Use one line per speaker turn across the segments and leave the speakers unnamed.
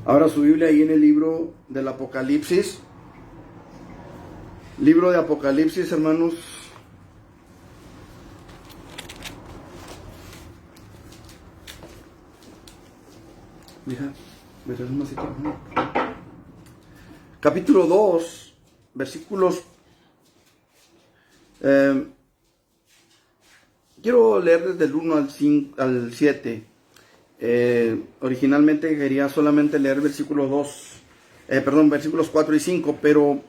Abra su Biblia ahí en el libro del Apocalipsis. Libro de Apocalipsis, hermanos. Mira, ¿me traes un vasito? Capítulo 2, versículos... quiero leer desde el 1 al 7. Originalmente quería solamente leer versículos 4 y 5, pero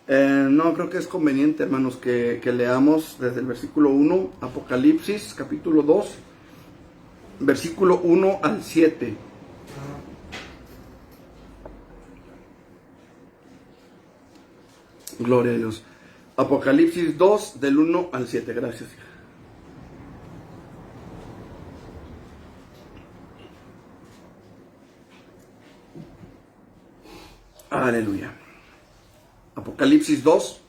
no creo que es conveniente, hermanos, que leamos desde el versículo 1, Apocalipsis, capítulo 2, versículo 1 al 7. Gloria a Dios. Apocalipsis 2, del 1 al 7. Gracias. Aleluya. Apocalipsis 2,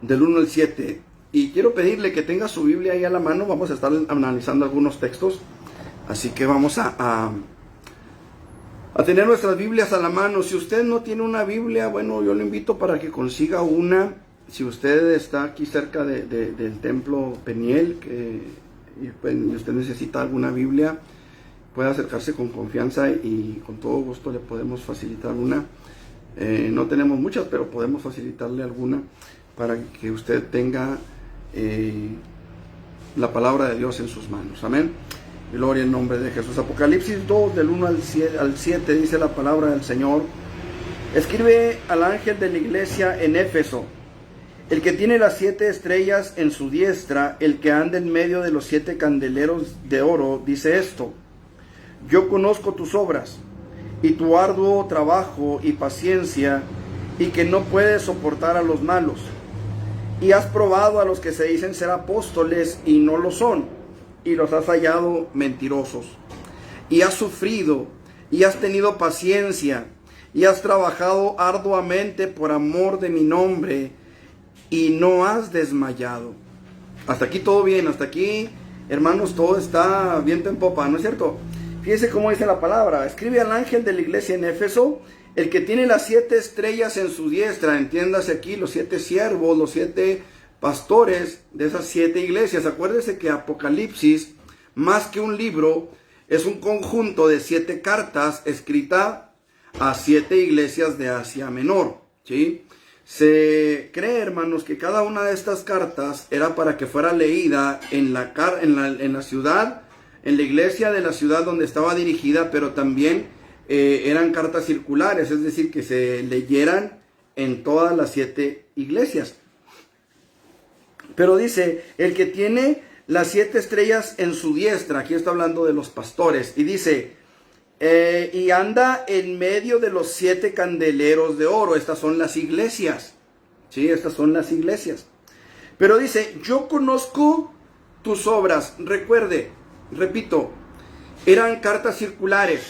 del 1 al 7. Y quiero pedirle que tenga su Biblia ahí a la mano. Vamos a estar analizando algunos textos. Así que vamos a tener nuestras Biblias a la mano. Si usted no tiene una Biblia, bueno, yo le invito para que consiga una. Si usted está aquí cerca del templo Peniel y usted necesita alguna Biblia, puede acercarse con confianza y con todo gusto le podemos facilitar una. No tenemos muchas, pero podemos facilitarle alguna para que usted tenga la palabra de Dios en sus manos. Amén. Gloria en nombre de Jesús. Apocalipsis 2, del 1 al 7, dice la palabra del Señor. Escribe al ángel de la iglesia en Éfeso, el que tiene las 7 estrellas en su diestra, el que anda en medio de los 7 candeleros de oro, dice esto: yo conozco tus obras, y tu arduo trabajo y paciencia, y que no puedes soportar a los malos, y has probado a los que se dicen ser apóstoles y no lo son, y los has hallado mentirosos, y has sufrido, y has tenido paciencia, y has trabajado arduamente por amor de mi nombre, y no has desmayado. Hasta aquí todo bien, hasta aquí, hermanos, todo está viento en popa, ¿no es cierto? Fíjense cómo dice la palabra. Escribe al ángel de la iglesia en Éfeso, el que tiene las 7 estrellas en su diestra. Entiéndase aquí, los 7 siervos, los 7 pastores de esas 7 iglesias. Acuérdese que Apocalipsis, más que un libro, es un conjunto de 7 cartas escritas a 7 iglesias de Asia Menor, ¿sí? Se cree, hermanos, que cada una de estas cartas era para que fuera leída en la ciudad, en la iglesia de la ciudad donde estaba dirigida, pero también eran cartas circulares, es decir, que se leyeran en todas las 7 iglesias. Pero dice, el que tiene las 7 estrellas en su diestra, aquí está hablando de los pastores, y dice, y anda en medio de los 7 candeleros de oro. Estas son las iglesias, ¿sí? Estas son las iglesias. Pero dice, yo conozco tus obras. Repito, eran cartas circulares,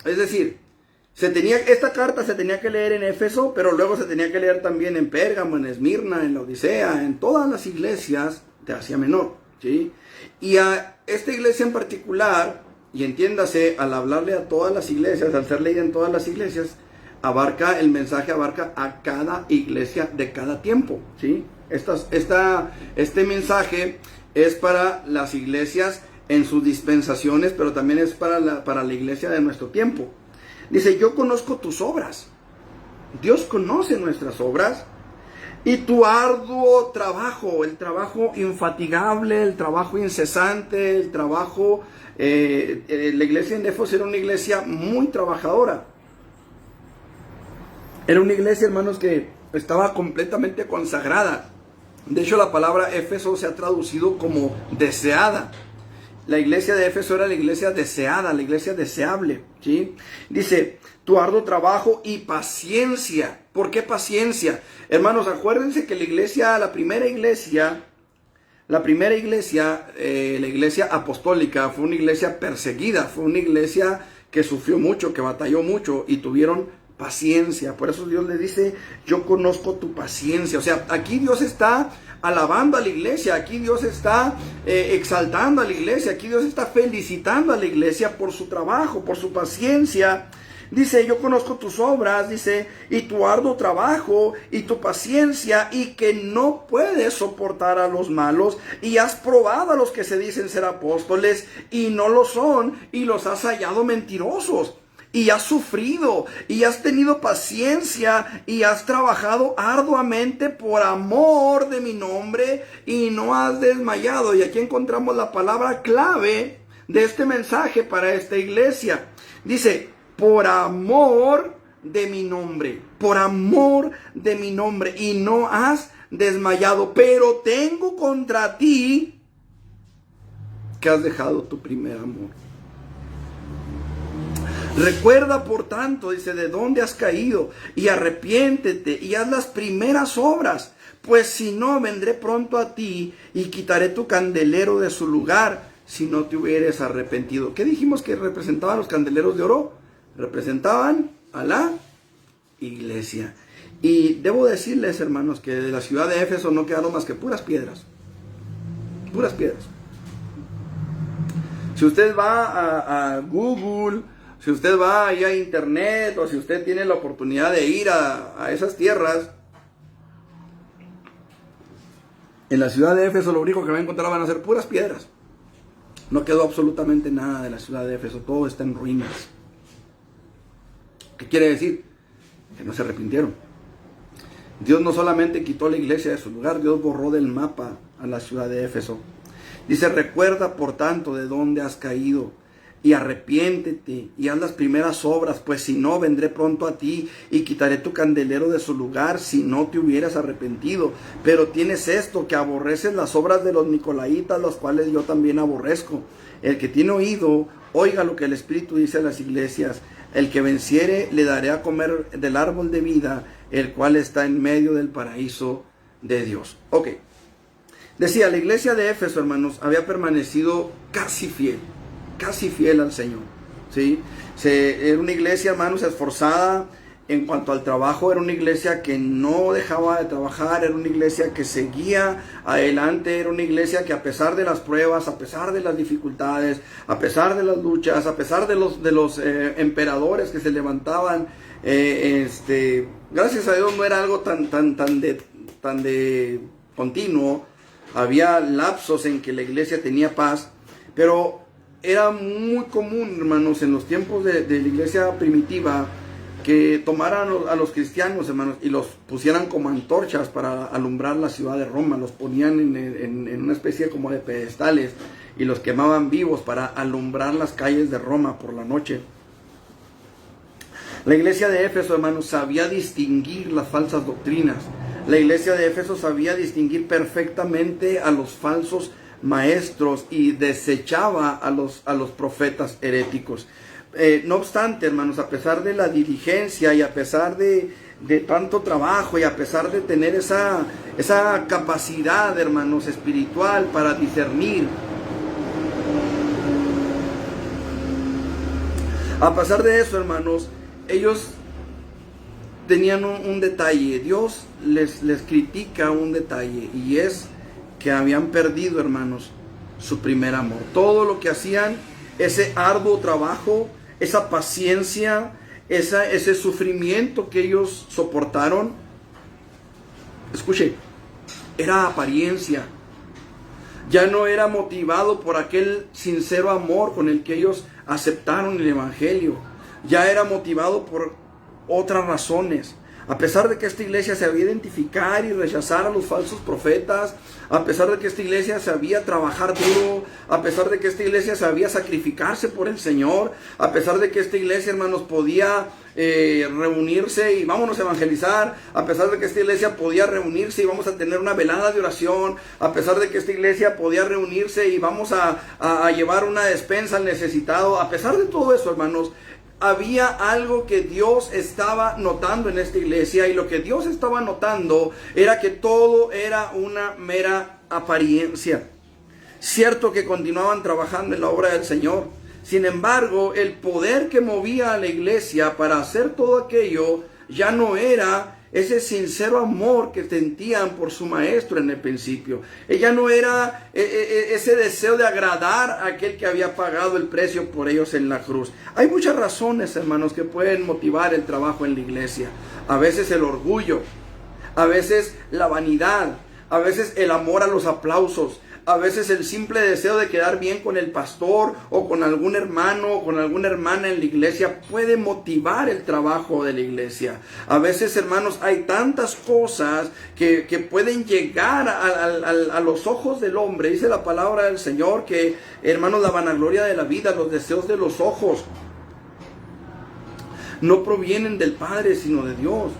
es decir, esta carta se tenía que leer en Éfeso, pero luego se tenía que leer también en Pérgamo, en Esmirna, en la Odisea, en todas las iglesias de Asia Menor, ¿sí? Y a esta iglesia en particular, y entiéndase, al hablarle a todas las iglesias, al ser leída en todas las iglesias, el mensaje abarca a cada iglesia de cada tiempo, ¿sí? Este mensaje es para las iglesias en sus dispensaciones, pero también es para la iglesia de nuestro tiempo. Dice, yo conozco tus obras. Dios conoce nuestras obras. Y tu arduo trabajo, el trabajo infatigable, el trabajo incesante, el trabajo... la iglesia en Éfeso era una iglesia muy trabajadora. Era una iglesia, hermanos, que estaba completamente consagrada. De hecho, la palabra Éfeso se ha traducido como deseada. La iglesia de Éfeso era la iglesia deseada, la iglesia deseable, ¿sí? Dice, tu arduo trabajo y paciencia. ¿Por qué paciencia? Hermanos, acuérdense que la primera iglesia, la iglesia apostólica, fue una iglesia perseguida, fue una iglesia que sufrió mucho, que batalló mucho y tuvieron paciencia. Por eso Dios le dice, yo conozco tu paciencia. O sea, aquí Dios está alabando a la iglesia, aquí Dios está exaltando a la iglesia, aquí Dios está felicitando a la iglesia por su trabajo, por su paciencia. Dice, yo conozco tus obras, dice, y tu arduo trabajo, y tu paciencia, y que no puedes soportar a los malos, y has probado a los que se dicen ser apóstoles, y no lo son, y los has hallado mentirosos. Y has sufrido, y has tenido paciencia, y has trabajado arduamente por amor de mi nombre, y no has desmayado. Y aquí encontramos la palabra clave de este mensaje para esta iglesia. Dice, por amor de mi nombre, por amor de mi nombre, y no has desmayado. Pero tengo contra ti que has dejado tu primer amor. Recuerda, por tanto, dice, de dónde has caído, y arrepiéntete, y haz las primeras obras, pues si no, vendré pronto a ti, y quitaré tu candelero de su lugar, si no te hubieres arrepentido. ¿Qué dijimos que representaban los candeleros de oro? Representaban a la iglesia. Y debo decirles, hermanos, que de la ciudad de Éfeso no quedaron más que puras piedras. Puras piedras. Si usted va a Google, si usted va ahí a internet, o si usted tiene la oportunidad de ir a esas tierras, en la ciudad de Éfeso lo único que va a encontrar van a ser puras piedras. No quedó absolutamente nada de la ciudad de Éfeso, todo está en ruinas. ¿Qué quiere decir? Que no se arrepintieron. Dios no solamente quitó la iglesia de su lugar, Dios borró del mapa a la ciudad de Éfeso. Dice, recuerda por tanto de dónde has caído, y arrepiéntete, y haz las primeras obras, pues si no, vendré pronto a ti, y quitaré tu candelero de su lugar, si no te hubieras arrepentido. Pero tienes esto, que aborreces las obras de los nicolaitas, las cuales yo también aborrezco. El que tiene oído, oiga lo que el Espíritu dice a las iglesias. El que venciere, le daré a comer del árbol de vida, el cual está en medio del paraíso de Dios. Ok. Decía, la iglesia de Éfeso, hermanos, había permanecido casi fiel al Señor. ¿Sí? Era una iglesia, hermanos, esforzada en cuanto al trabajo. Era una iglesia que no dejaba de trabajar, era una iglesia que seguía adelante, era una iglesia que a pesar de las pruebas, a pesar de las dificultades, a pesar de las luchas, a pesar de los emperadores que se levantaban, gracias a Dios no era algo tan de continuo. Había lapsos en que la iglesia tenía paz, pero era muy común, hermanos, en los tiempos de la iglesia primitiva, que tomaran a los cristianos, hermanos, y los pusieran como antorchas para alumbrar la ciudad de Roma. Los ponían en una especie como de pedestales y los quemaban vivos para alumbrar las calles de Roma por la noche. La iglesia de Éfeso, hermanos, sabía distinguir las falsas doctrinas. La iglesia de Éfeso sabía distinguir perfectamente a los falsos maestros y desechaba a los profetas heréticos. No obstante, hermanos, a pesar de la diligencia y a pesar de tanto trabajo y a pesar de tener esa capacidad, hermanos, espiritual para discernir, a pesar de eso, hermanos, ellos tenían un detalle. Dios les critica un detalle, y es que habían perdido, hermanos, su primer amor. Todo lo que hacían, ese arduo trabajo, esa paciencia, ese sufrimiento que ellos soportaron, escuche, era apariencia. Ya no era motivado por aquel sincero amor con el que ellos aceptaron el evangelio. Ya era motivado por otras razones. A pesar de que esta iglesia sabía identificar y rechazar a los falsos profetas, a pesar de que esta iglesia sabía trabajar duro, a pesar de que esta iglesia sabía sacrificarse por el Señor, a pesar de que esta iglesia, hermanos, podía reunirse y vámonos a evangelizar, a pesar de que esta iglesia podía reunirse y vamos a tener una velada de oración, a pesar de que esta iglesia podía reunirse y vamos a llevar una despensa al necesitado, a pesar de todo eso, hermanos, había algo que Dios estaba notando en esta iglesia, y lo que Dios estaba notando era que todo era una mera apariencia. Cierto que continuaban trabajando en la obra del Señor, sin embargo, el poder que movía a la iglesia para hacer todo aquello ya no era ese sincero amor que sentían por su maestro en el principio. Ella no era ese deseo de agradar a aquel que había pagado el precio por ellos en la cruz. Hay muchas razones, hermanos, que pueden motivar el trabajo en la iglesia. A veces el orgullo, a veces la vanidad, a veces el amor a los aplausos, a veces el simple deseo de quedar bien con el pastor o con algún hermano o con alguna hermana en la iglesia puede motivar el trabajo de la iglesia. A veces, hermanos, hay tantas cosas que pueden llegar a los ojos del hombre. Dice la palabra del Señor que, hermanos, la vanagloria de la vida, los deseos de los ojos, no provienen del Padre sino de Dios.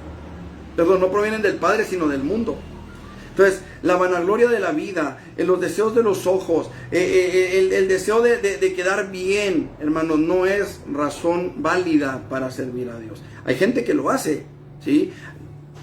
Perdón, no provienen del Padre sino del mundo. Entonces, la vanagloria de la vida, los deseos de los ojos, el deseo de quedar bien, hermanos, no es razón válida para servir a Dios. Hay gente que lo hace, ¿sí?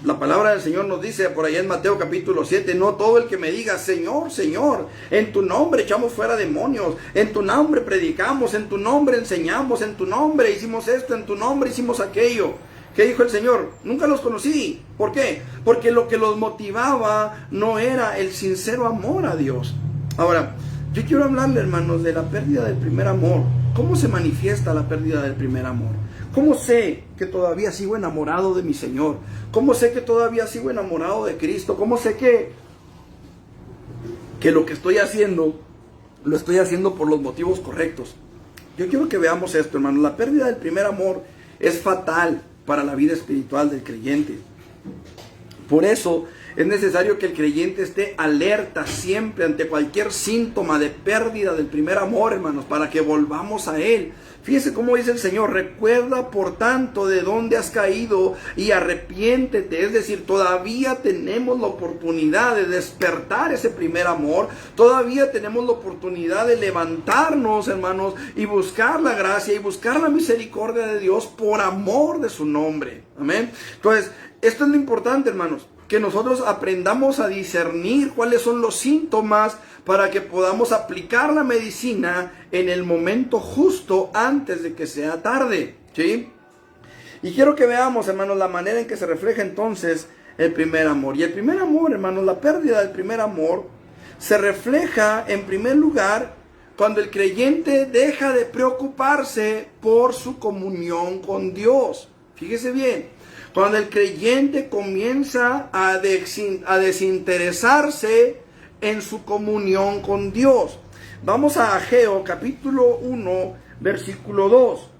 La palabra del Señor nos dice por allá en Mateo capítulo 7, no todo el que me diga, Señor, Señor, en tu nombre echamos fuera demonios, en tu nombre predicamos, en tu nombre enseñamos, en tu nombre hicimos esto, en tu nombre hicimos aquello. ¿Qué dijo el Señor? Nunca los conocí. ¿Por qué? Porque lo que los motivaba no era el sincero amor a Dios. Ahora, yo quiero hablarle, hermanos, de la pérdida del primer amor. ¿Cómo se manifiesta la pérdida del primer amor? ¿Cómo sé que todavía sigo enamorado de mi Señor? ¿Cómo sé que todavía sigo enamorado de Cristo? ¿Cómo sé que lo que estoy haciendo, lo estoy haciendo por los motivos correctos? Yo quiero que veamos esto, hermanos. La pérdida del primer amor es fatal para la vida espiritual del creyente. Por eso es necesario que el creyente esté alerta siempre ante cualquier síntoma de pérdida del primer amor, hermanos, para que volvamos a Él. Fíjese cómo dice el Señor: recuerda por tanto de dónde has caído y arrepiéntete. Es decir, todavía tenemos la oportunidad de despertar ese primer amor. Todavía tenemos la oportunidad de levantarnos, hermanos, y buscar la gracia y buscar la misericordia de Dios por amor de su nombre. Amén. Entonces, esto es lo importante, hermanos, que nosotros aprendamos a discernir cuáles son los síntomas para que podamos aplicar la medicina en el momento justo antes de que sea tarde, ¿sí? Y quiero que veamos, hermanos, la manera en que se refleja entonces el primer amor. Y el primer amor, hermanos, la pérdida del primer amor se refleja en primer lugar cuando el creyente deja de preocuparse por su comunión con Dios. Fíjese bien. Cuando el creyente comienza a desinteresarse en su comunión con Dios. Vamos a Ageo capítulo 1, versículo 2.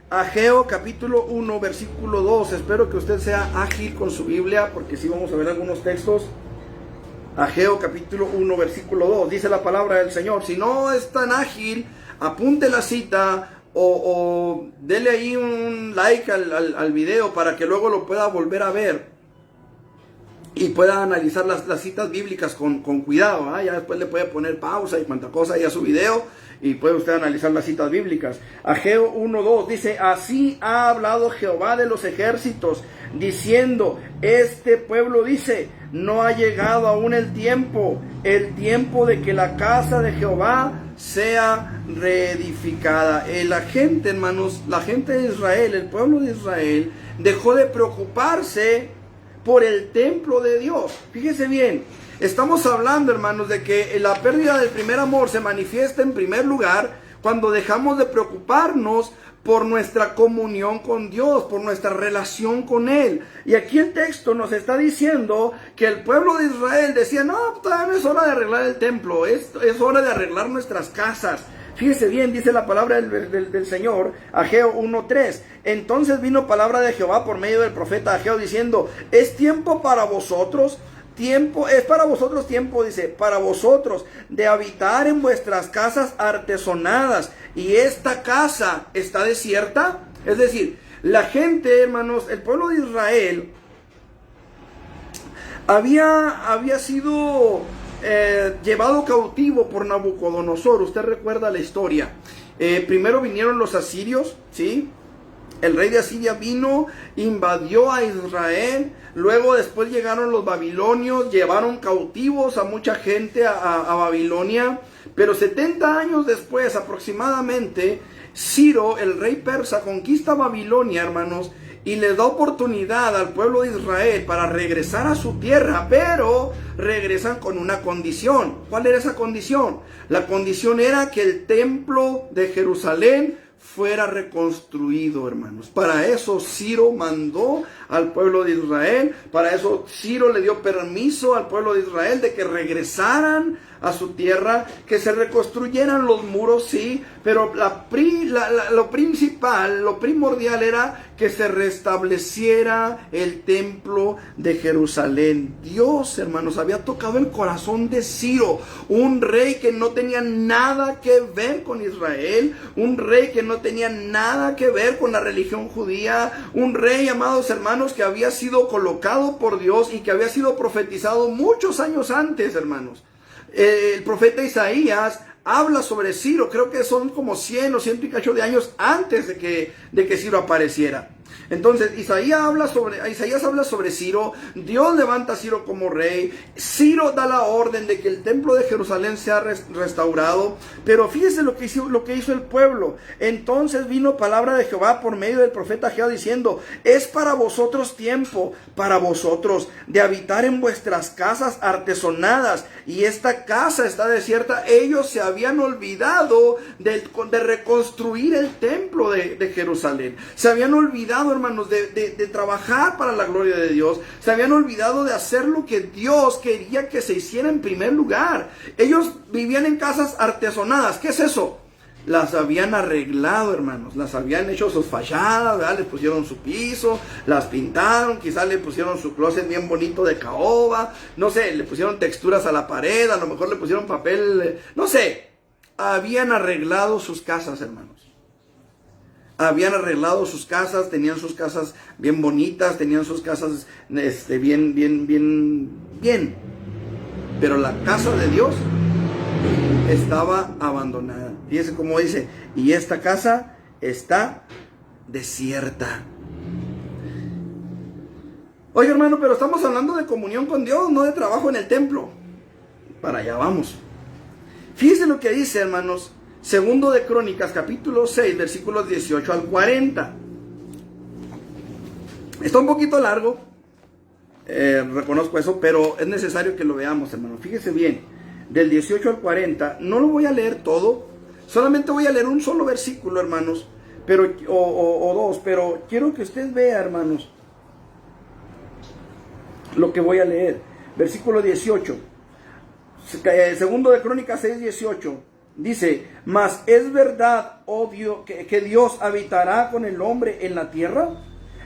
Ageo capítulo 1, versículo 2. Espero que usted sea ágil con su Biblia, porque sí vamos a ver algunos textos. Ageo capítulo 1, versículo 2. Dice la palabra del Señor. Si no es tan ágil, apunte la cita o dele ahí un like al video para que luego lo pueda volver a ver y pueda analizar las citas bíblicas con cuidado, ¿eh? Ya después le puede poner pausa y cuanta cosa ahí a su video y puede usted analizar las citas bíblicas. Ageo 1:2 dice: así ha hablado Jehová de los ejércitos, diciendo, este pueblo dice, no ha llegado aún el tiempo de que la casa de Jehová sea reedificada. La gente, hermanos, la gente de Israel, el pueblo de Israel, dejó de preocuparse por el templo de Dios. Fíjese bien, estamos hablando, hermanos, de que la pérdida del primer amor se manifiesta en primer lugar cuando dejamos de preocuparnos por nuestra comunión con Dios, por nuestra relación con Él. Y aquí el texto nos está diciendo que el pueblo de Israel decía, no, todavía no es hora de arreglar el templo, es hora de arreglar nuestras casas. Fíjese bien, dice la palabra del Señor, Ageo 1:3. Entonces vino palabra de Jehová por medio del profeta Ageo diciendo, es tiempo para vosotros, dice, para vosotros de habitar en vuestras casas artesonadas, y esta casa está desierta. Es decir, la gente, hermanos, el pueblo de Israel había sido llevado cautivo por Nabucodonosor. Usted recuerda la historia. Primero vinieron los asirios, ¿sí? El rey de Asiria vino, invadió a Israel. Luego después llegaron los babilonios, llevaron cautivos a mucha gente a Babilonia. Pero 70 años después aproximadamente, Ciro, el rey persa, conquista Babilonia, hermanos. y les da oportunidad al pueblo de Israel para regresar a su tierra, pero regresan con una condición. ¿Cuál era esa condición? La condición era que el templo de Jerusalén fuera reconstruido, hermanos. Para eso Ciro mandó al pueblo de Israel, para eso Ciro le dio permiso al pueblo de Israel de que regresaran a su tierra, que se reconstruyeran los muros, sí, pero lo principal, lo primordial era que se restableciera el templo de Jerusalén. Dios, hermanos, había tocado el corazón de Ciro, un rey que no tenía nada que ver con Israel, un rey que no tenía nada que ver con la religión judía, un rey, amados hermanos, que había sido colocado por Dios y que había sido profetizado muchos años antes, hermanos. El profeta Isaías habla sobre Ciro, creo que son como 100 o 100 y cacho de años antes de que Ciro apareciera. Entonces Isaías habla sobre Ciro. Dios levanta a Ciro como rey. Ciro da la orden de que el templo de Jerusalén sea restaurado. Pero fíjese lo que hizo el pueblo. Entonces vino palabra de Jehová por medio del profeta Ageo diciendo: es para vosotros tiempo, para vosotros, de habitar en vuestras casas artesonadas, y esta casa está desierta. Ellos se habían olvidado de reconstruir el templo de Jerusalén. Se habían olvidado, hermanos, de trabajar para la gloria de Dios. Se habían olvidado de hacer lo que Dios quería que se hiciera en primer lugar. Ellos vivían en casas artesonadas. ¿Qué es eso? Las habían arreglado, hermanos. Las habían hecho sus fachadas, ¿verdad? Les pusieron su piso, las pintaron, quizás le pusieron su closet bien bonito de caoba, no sé, le pusieron texturas a la pared, a lo mejor le pusieron papel, no sé. Habían arreglado sus casas, hermanos. Habían arreglado sus casas, tenían sus casas bien bonitas, tenían sus casas bien. Pero la casa de Dios estaba abandonada. Fíjense cómo dice: y esta casa está desierta. Oye, hermano, pero estamos hablando de comunión con Dios, no de trabajo en el templo. Para allá vamos. Fíjense lo que dice, hermanos. Segundo de Crónicas, capítulo 6, versículos 18 al 40. Está un poquito largo, reconozco eso, pero es necesario que lo veamos, hermano. Fíjese bien, del 18 al 40, no lo voy a leer todo, solamente voy a leer un solo versículo, hermanos, pero, o dos, pero quiero que usted vea, hermanos, lo que voy a leer. Versículo 18, segundo de Crónicas 6, 18. Dice: mas es verdad, oh Dios, que Dios habitará con el hombre en la tierra.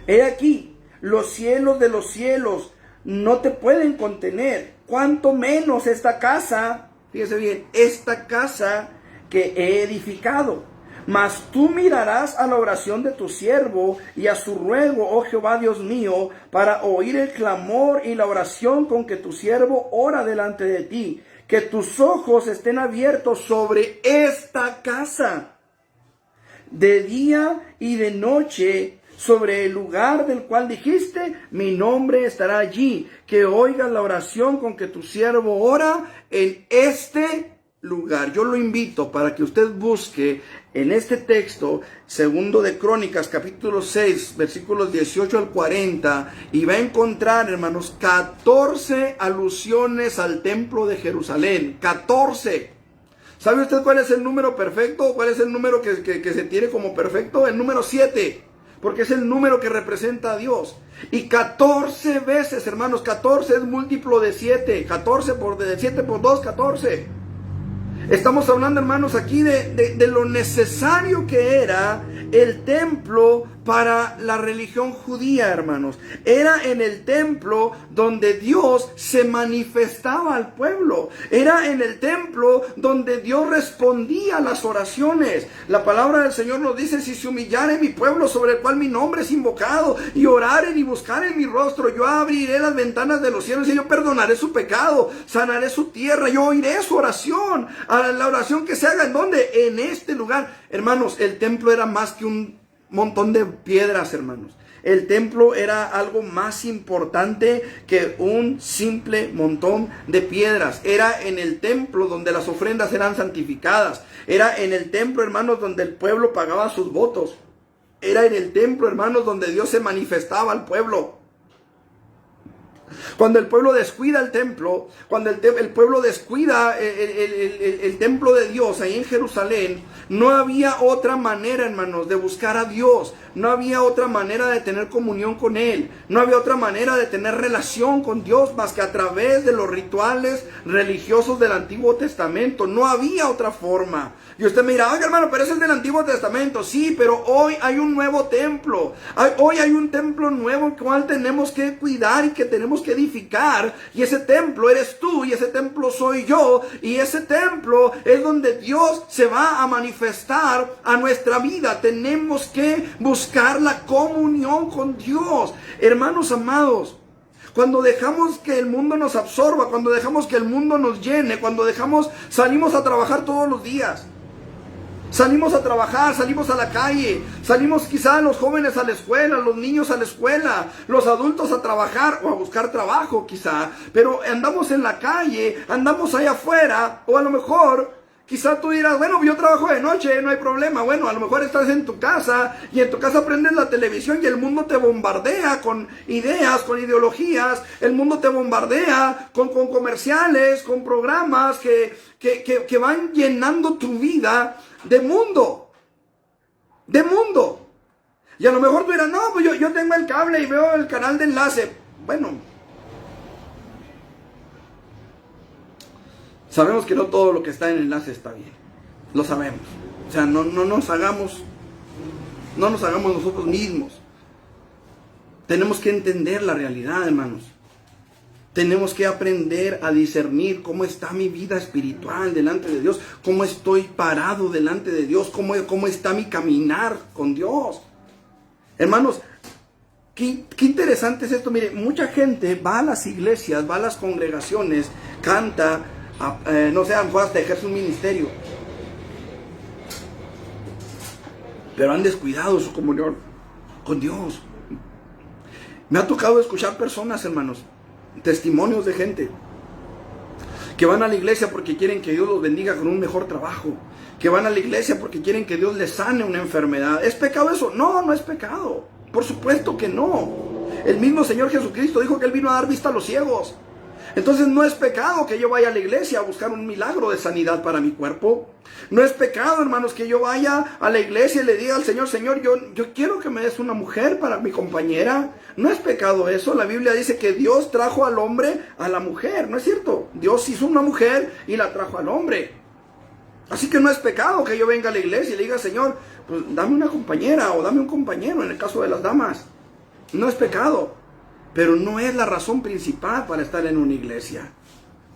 He aquí, los cielos de los cielos no te pueden contener, cuanto menos esta casa, fíjese bien, esta casa que he edificado. Mas tú mirarás a la oración de tu siervo y a su ruego, oh Jehová Dios mío, para oír el clamor y la oración con que tu siervo ora delante de ti. Que tus ojos estén abiertos sobre esta casa, de día y de noche, sobre el lugar del cual dijiste: mi nombre estará allí. Que oigas la oración con que tu siervo ora en este lugar. Yo lo invito para que usted busque en este texto, segundo de Crónicas, capítulo 6, versículos 18 al 40, y va a encontrar, hermanos, 14 alusiones al templo de Jerusalén. 14. ¿Sabe usted cuál es el número perfecto? ¿Cuál es el número que se tiene como perfecto? El número 7, porque es el número que representa a Dios. Y 14 veces, hermanos, 14 es múltiplo de 7. 14 de 7 por 2, 14. Estamos hablando, hermanos, aquí de lo necesario que era el templo para la religión judía, hermanos. Era en el templo donde Dios se manifestaba al pueblo. Era en el templo donde Dios respondía a las oraciones. La palabra del Señor nos dice: si se humillare mi pueblo, sobre el cual mi nombre es invocado, y oraren y buscaren mi rostro, yo abriré las ventanas de los cielos y yo perdonaré su pecado, sanaré su tierra, yo oiré su oración. A la oración que se haga, ¿en dónde? En este lugar. Hermanos, el templo era más que un montón de piedras, hermanos. El templo era algo más importante que un simple montón de piedras. Era en el templo donde las ofrendas eran santificadas. Era en el templo, hermanos, donde el pueblo pagaba sus votos. Era en el templo, hermanos, donde Dios se manifestaba al pueblo. Cuando el pueblo descuida el templo, cuando el pueblo descuida el templo de Dios ahí en Jerusalén, no había otra manera, hermanos, de buscar a Dios. No había otra manera de tener comunión con Él. No había otra manera de tener relación con Dios más que a través de los rituales religiosos del Antiguo Testamento. No había otra forma. Y usted me dirá, oiga, hermano, pero ese es del Antiguo Testamento. Sí, pero hoy hay un nuevo templo. Hoy hay un templo nuevo el cual tenemos que cuidar y que tenemos que edificar. Y ese templo eres tú y ese templo soy yo. Y ese templo es donde Dios se va a manifestar a nuestra vida. Tenemos que buscar la comunión con Dios. Hermanos amados, cuando dejamos que el mundo nos absorba, cuando dejamos que el mundo nos llene, cuando salimos a trabajar todos los días. Salimos a trabajar, salimos a la calle, salimos quizá los jóvenes a la escuela, los niños a la escuela, los adultos a trabajar o a buscar trabajo quizá, pero andamos en la calle, andamos allá afuera, o a lo mejor quizá tú dirás, bueno, yo trabajo de noche, no hay problema. Bueno, a lo mejor estás en tu casa y en tu casa prendes la televisión y el mundo te bombardea con ideas, con ideologías. El mundo te bombardea con comerciales, con programas que van llenando tu vida de mundo. De mundo. Y a lo mejor tú dirás, no, pues yo tengo el cable y veo el canal de enlace. Bueno, sabemos que no todo lo que está en enlace está bien. Lo sabemos. O sea, no nos hagamos nosotros mismos. Tenemos que entender la realidad, hermanos. Tenemos que aprender a discernir cómo está mi vida espiritual delante de Dios, cómo estoy parado delante de Dios, cómo está mi caminar con Dios. Hermanos, qué interesante es esto. Mire, mucha gente va a las iglesias, va a las congregaciones, canta, no sé, a lo mejor hasta ejerce un ministerio, pero han descuidado su comunión con Dios. Me ha tocado escuchar personas, hermanos, testimonios de gente que van a la iglesia porque quieren que Dios los bendiga con un mejor trabajo, que van a la iglesia porque quieren que Dios les sane una enfermedad. ¿Es pecado eso? No, no es pecado. Por supuesto que no. El mismo Señor Jesucristo dijo que Él vino a dar vista a los ciegos. Entonces no es pecado que yo vaya a la iglesia a buscar un milagro de sanidad para mi cuerpo. No es pecado, hermanos, que yo vaya a la iglesia y le diga al Señor, Señor, yo quiero que me des una mujer para mi compañera. No es pecado eso. La Biblia dice que Dios trajo al hombre a la mujer. ¿No es cierto? Dios hizo una mujer y la trajo al hombre. Así que no es pecado que yo venga a la iglesia y le diga, Señor, pues dame una compañera o dame un compañero en el caso de las damas. No es pecado. Pero no es la razón principal para estar en una iglesia.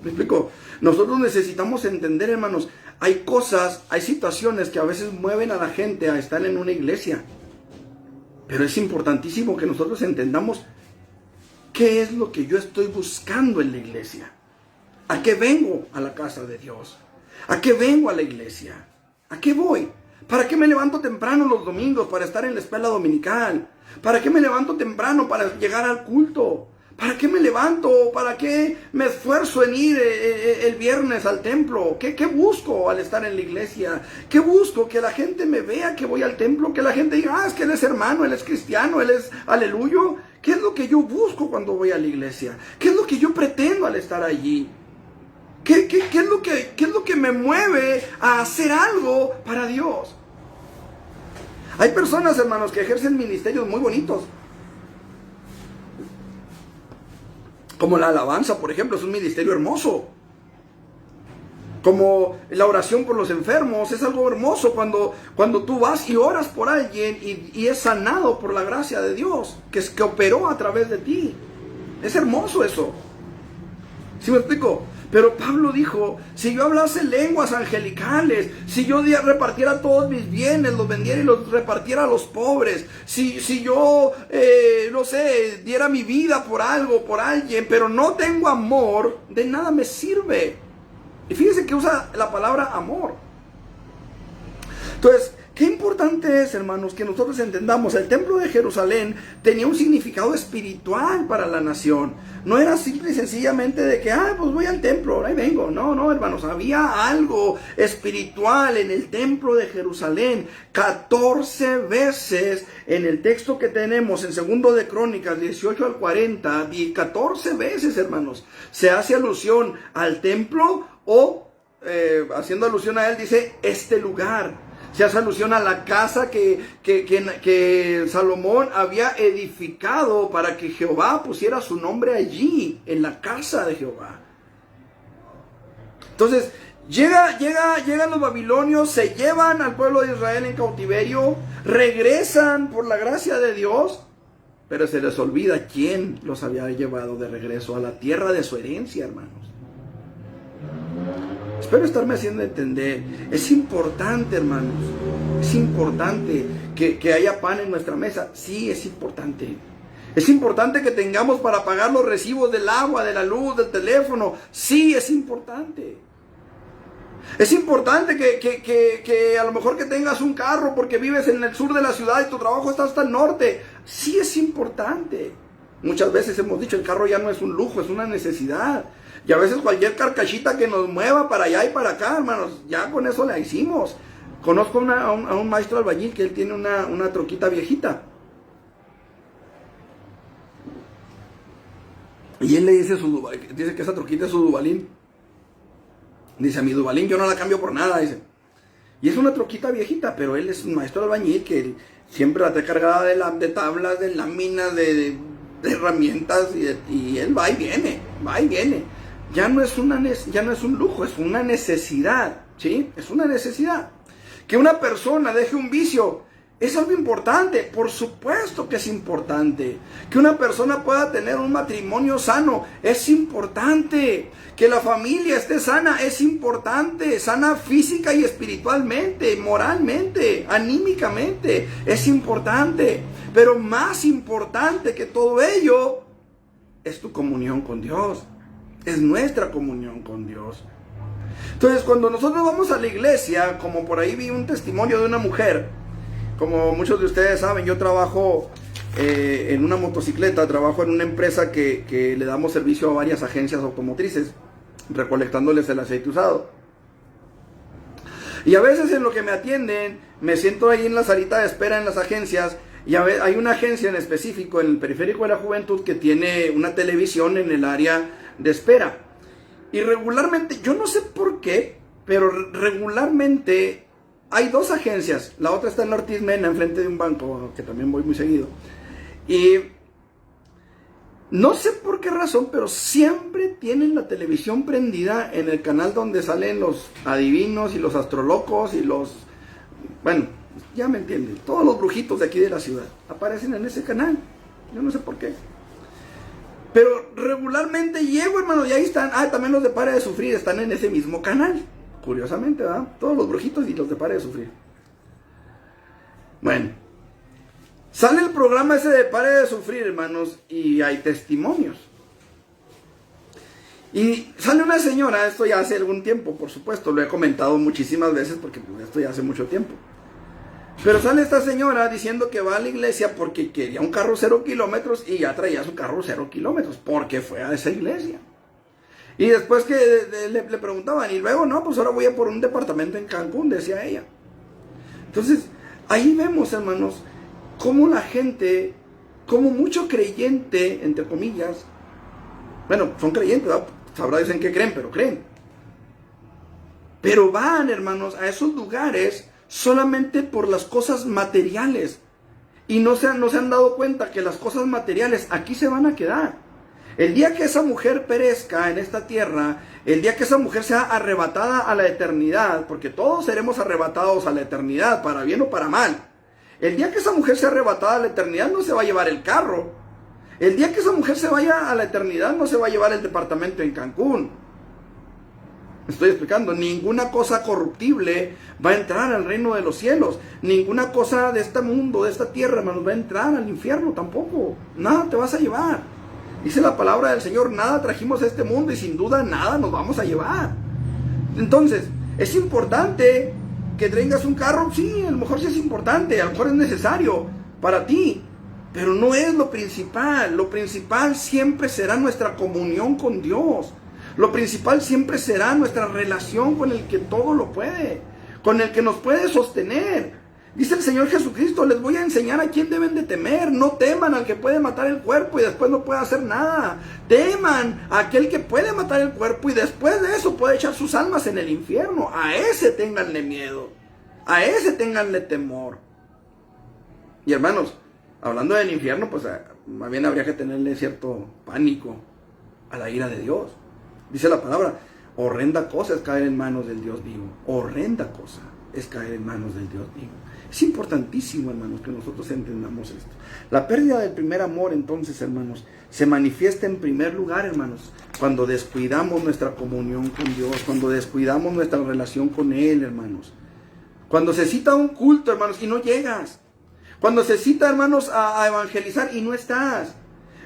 ¿Me explico? Nosotros necesitamos entender, hermanos, hay cosas, hay situaciones que a veces mueven a la gente a estar en una iglesia. Pero es importantísimo que nosotros entendamos qué es lo que yo estoy buscando en la iglesia. ¿A qué vengo a la casa de Dios? ¿A qué vengo a la iglesia? ¿A qué voy? ¿Para qué me levanto temprano los domingos para estar en la escuela dominical? ¿Para qué me levanto temprano para llegar al culto? ¿Para qué me levanto? ¿Para qué me esfuerzo en ir el viernes al templo? ¿Qué busco al estar en la iglesia? ¿Qué busco? Que la gente me vea que voy al templo, que la gente diga, es que él es hermano, él es cristiano, él es aleluyo. ¿Qué es lo que yo busco cuando voy a la iglesia? ¿Qué es lo que yo pretendo al estar allí? ¿Qué es lo que me mueve a hacer algo para Dios? Hay personas, hermanos, que ejercen ministerios muy bonitos. Como la alabanza, por ejemplo, es un ministerio hermoso. Como la oración por los enfermos, es algo hermoso cuando tú vas y oras por alguien y es sanado por la gracia de Dios, que operó a través de ti. Es hermoso eso. ¿Sí me explico? Pero Pablo dijo, si yo hablase lenguas angelicales, si yo repartiera todos mis bienes, los vendiera y los repartiera a los pobres, si yo, no sé, diera mi vida por algo, por alguien, pero no tengo amor, de nada me sirve. Y fíjense que usa la palabra amor. Entonces, Qué importante es, hermanos, que nosotros entendamos, el templo de Jerusalén tenía un significado espiritual para la nación. No era simple y sencillamente de que, pues voy al templo, ahí vengo. No, hermanos, había algo espiritual en el templo de Jerusalén. 14 veces en el texto que tenemos en 2 de Crónicas 18 al 40, 14 veces, hermanos, se hace alusión al templo o, haciendo alusión a él, dice, este lugar. Se hace alusión a la casa que Salomón había edificado para que Jehová pusiera su nombre allí, en la casa de Jehová. Entonces, llegan los babilonios, se llevan al pueblo de Israel en cautiverio, regresan por la gracia de Dios, pero se les olvida quién los había llevado de regreso a la tierra de su herencia, hermanos. Espero estarme haciendo entender. Es importante, hermanos. Es importante que haya pan en nuestra mesa. Sí, es importante. Es importante que tengamos para pagar los recibos del agua, de la luz, del teléfono. Sí, es importante. Es importante que a lo mejor que tengas un carro porque vives en el sur de la ciudad y tu trabajo está hasta el norte. Sí, es importante. Muchas veces hemos dicho, el carro ya no es un lujo, es una necesidad. Y a veces cualquier carcachita que nos mueva para allá y para acá, hermanos, ya con eso la hicimos. Conozco a un maestro albañil que él tiene una troquita viejita. Y él le dice, dice que esa troquita es su Dubalín. Dice, mi Dubalín yo no la cambio por nada, dice. Y es una troquita viejita, pero él es un maestro albañil que siempre la trae cargada de tablas, de láminas, de herramientas, y él va y viene, va y viene. Ya no es un lujo, es una necesidad, ¿sí? Es una necesidad. Que una persona deje un vicio es algo importante, por supuesto que es importante. Que una persona pueda tener un matrimonio sano es importante. Que la familia esté sana es importante, sana física y espiritualmente, moralmente, anímicamente, es importante. Pero más importante que todo ello es tu comunión con Dios. Es nuestra comunión con Dios. Entonces, cuando nosotros vamos a la iglesia, como por ahí vi un testimonio de una mujer, como muchos de ustedes saben, yo trabajo en una motocicleta, trabajo en una empresa que le damos servicio a varias agencias automotrices, recolectándoles el aceite usado. Y a veces en lo que me atienden, me siento ahí en la salita de espera en las agencias, y hay una agencia en específico en el periférico de la juventud que tiene una televisión en el área de espera. Y regularmente, yo no sé por qué, pero regularmente hay dos agencias. La otra está en Ortiz Mena, enfrente de un banco, que también voy muy seguido. Y no sé por qué razón, pero siempre tienen la televisión prendida en el canal donde salen los adivinos y los astrolocos y los... Bueno, ya me entienden. Todos los brujitos de aquí de la ciudad aparecen en ese canal. Yo no sé por qué. Pero regularmente llego, hermano, y ahí están. También los de Pare de Sufrir están en ese mismo canal. Curiosamente, ¿verdad? Todos los brujitos y los de Pare de Sufrir. Bueno. Sale el programa ese de Pare de Sufrir, hermanos, y hay testimonios. Y sale una señora, esto ya hace algún tiempo, por supuesto, lo he comentado muchísimas veces porque esto ya hace mucho tiempo. Pero sale esta señora diciendo que va a la iglesia porque quería un carro 0 kilómetros y ya traía su carro 0 kilómetros porque fue a esa iglesia. Y después que le preguntaban, y luego, no, pues ahora voy a por un departamento en Cancún, decía ella. Entonces, ahí vemos, hermanos, cómo la gente, como mucho creyente, entre comillas, bueno, son creyentes, ¿verdad? Sabrá dicen que creen, pero creen. Pero van, hermanos, a esos lugares solamente por las cosas materiales. Y no se han dado cuenta que las cosas materiales aquí se van a quedar. El día que esa mujer perezca en esta tierra, el día que esa mujer sea arrebatada a la eternidad, porque todos seremos arrebatados a la eternidad, para bien o para mal. El día que esa mujer sea arrebatada a la eternidad no se va a llevar el carro. El día que esa mujer se vaya a la eternidad no se va a llevar el departamento en Cancún. Me estoy explicando, ninguna cosa corruptible va a entrar al reino de los cielos. Ninguna cosa de este mundo, de esta tierra, hermanos, va a entrar al infierno tampoco. Nada te vas a llevar. Dice la palabra del Señor, nada trajimos a este mundo y sin duda nada nos vamos a llevar. Entonces, es importante que tengas un carro, sí, a lo mejor sí es importante, a lo mejor es necesario para ti, pero no es lo principal. Lo principal siempre será nuestra comunión con Dios. Lo principal siempre será nuestra relación con el que todo lo puede, con el que nos puede sostener. Dice el Señor Jesucristo, les voy a enseñar a quién deben de temer. No teman al que puede matar el cuerpo y después no puede hacer nada. Teman a aquel que puede matar el cuerpo y después de eso puede echar sus almas en el infierno. A ese ténganle miedo, a ese ténganle temor. Y hermanos, hablando del infierno, pues más bien habría que tenerle cierto pánico a la ira de Dios. Dice la palabra, horrenda cosa es caer en manos del Dios vivo. Horrenda cosa es caer en manos del Dios vivo. Es importantísimo, hermanos, que nosotros entendamos esto. La pérdida del primer amor, entonces, hermanos, se manifiesta en primer lugar, hermanos, cuando descuidamos nuestra comunión con Dios, cuando descuidamos nuestra relación con Él, hermanos. Cuando se cita un culto, hermanos, y no llegas. Cuando se cita, hermanos, a evangelizar y no estás.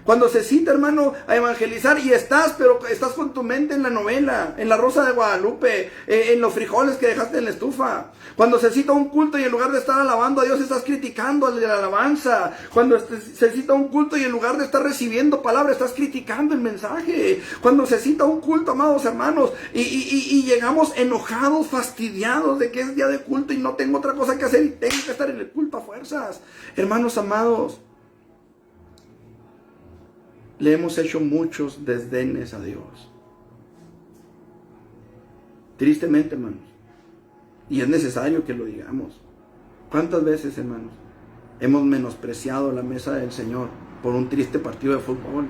Cuando se cita, hermano, a evangelizar y estás, pero estás con tu mente en la novela, en la Rosa de Guadalupe, en los frijoles que dejaste en la estufa. Cuando se cita un culto y en lugar de estar alabando a Dios, estás criticando al de la alabanza. Cuando se cita un culto y en lugar de estar recibiendo palabra, estás criticando el mensaje. Cuando se cita un culto, amados hermanos, y llegamos enojados, fastidiados de que es día de culto y no tengo otra cosa que hacer y tengo que estar en el culto a fuerzas. Hermanos amados, le hemos hecho muchos desdenes a Dios. Tristemente, hermanos. Y es necesario que lo digamos. ¿Cuántas veces, hermanos, hemos menospreciado la mesa del Señor por un triste partido de fútbol?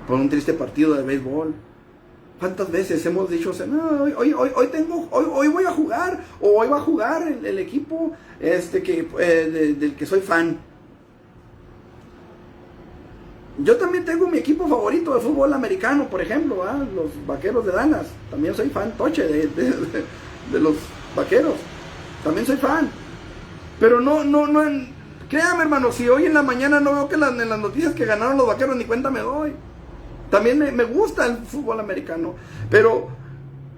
Por un triste partido de béisbol. ¿Cuántas veces hemos dicho, no, hoy voy a jugar, o hoy va a jugar el equipo del que soy fan? Yo también tengo mi equipo favorito de fútbol americano, por ejemplo, los Vaqueros de Dallas. También soy fan toche de los Vaqueros. También soy fan. Pero créame, hermano, si hoy en la mañana no veo que en las noticias que ganaron los Vaqueros, ni cuenta me doy. También me gusta el fútbol americano. Pero,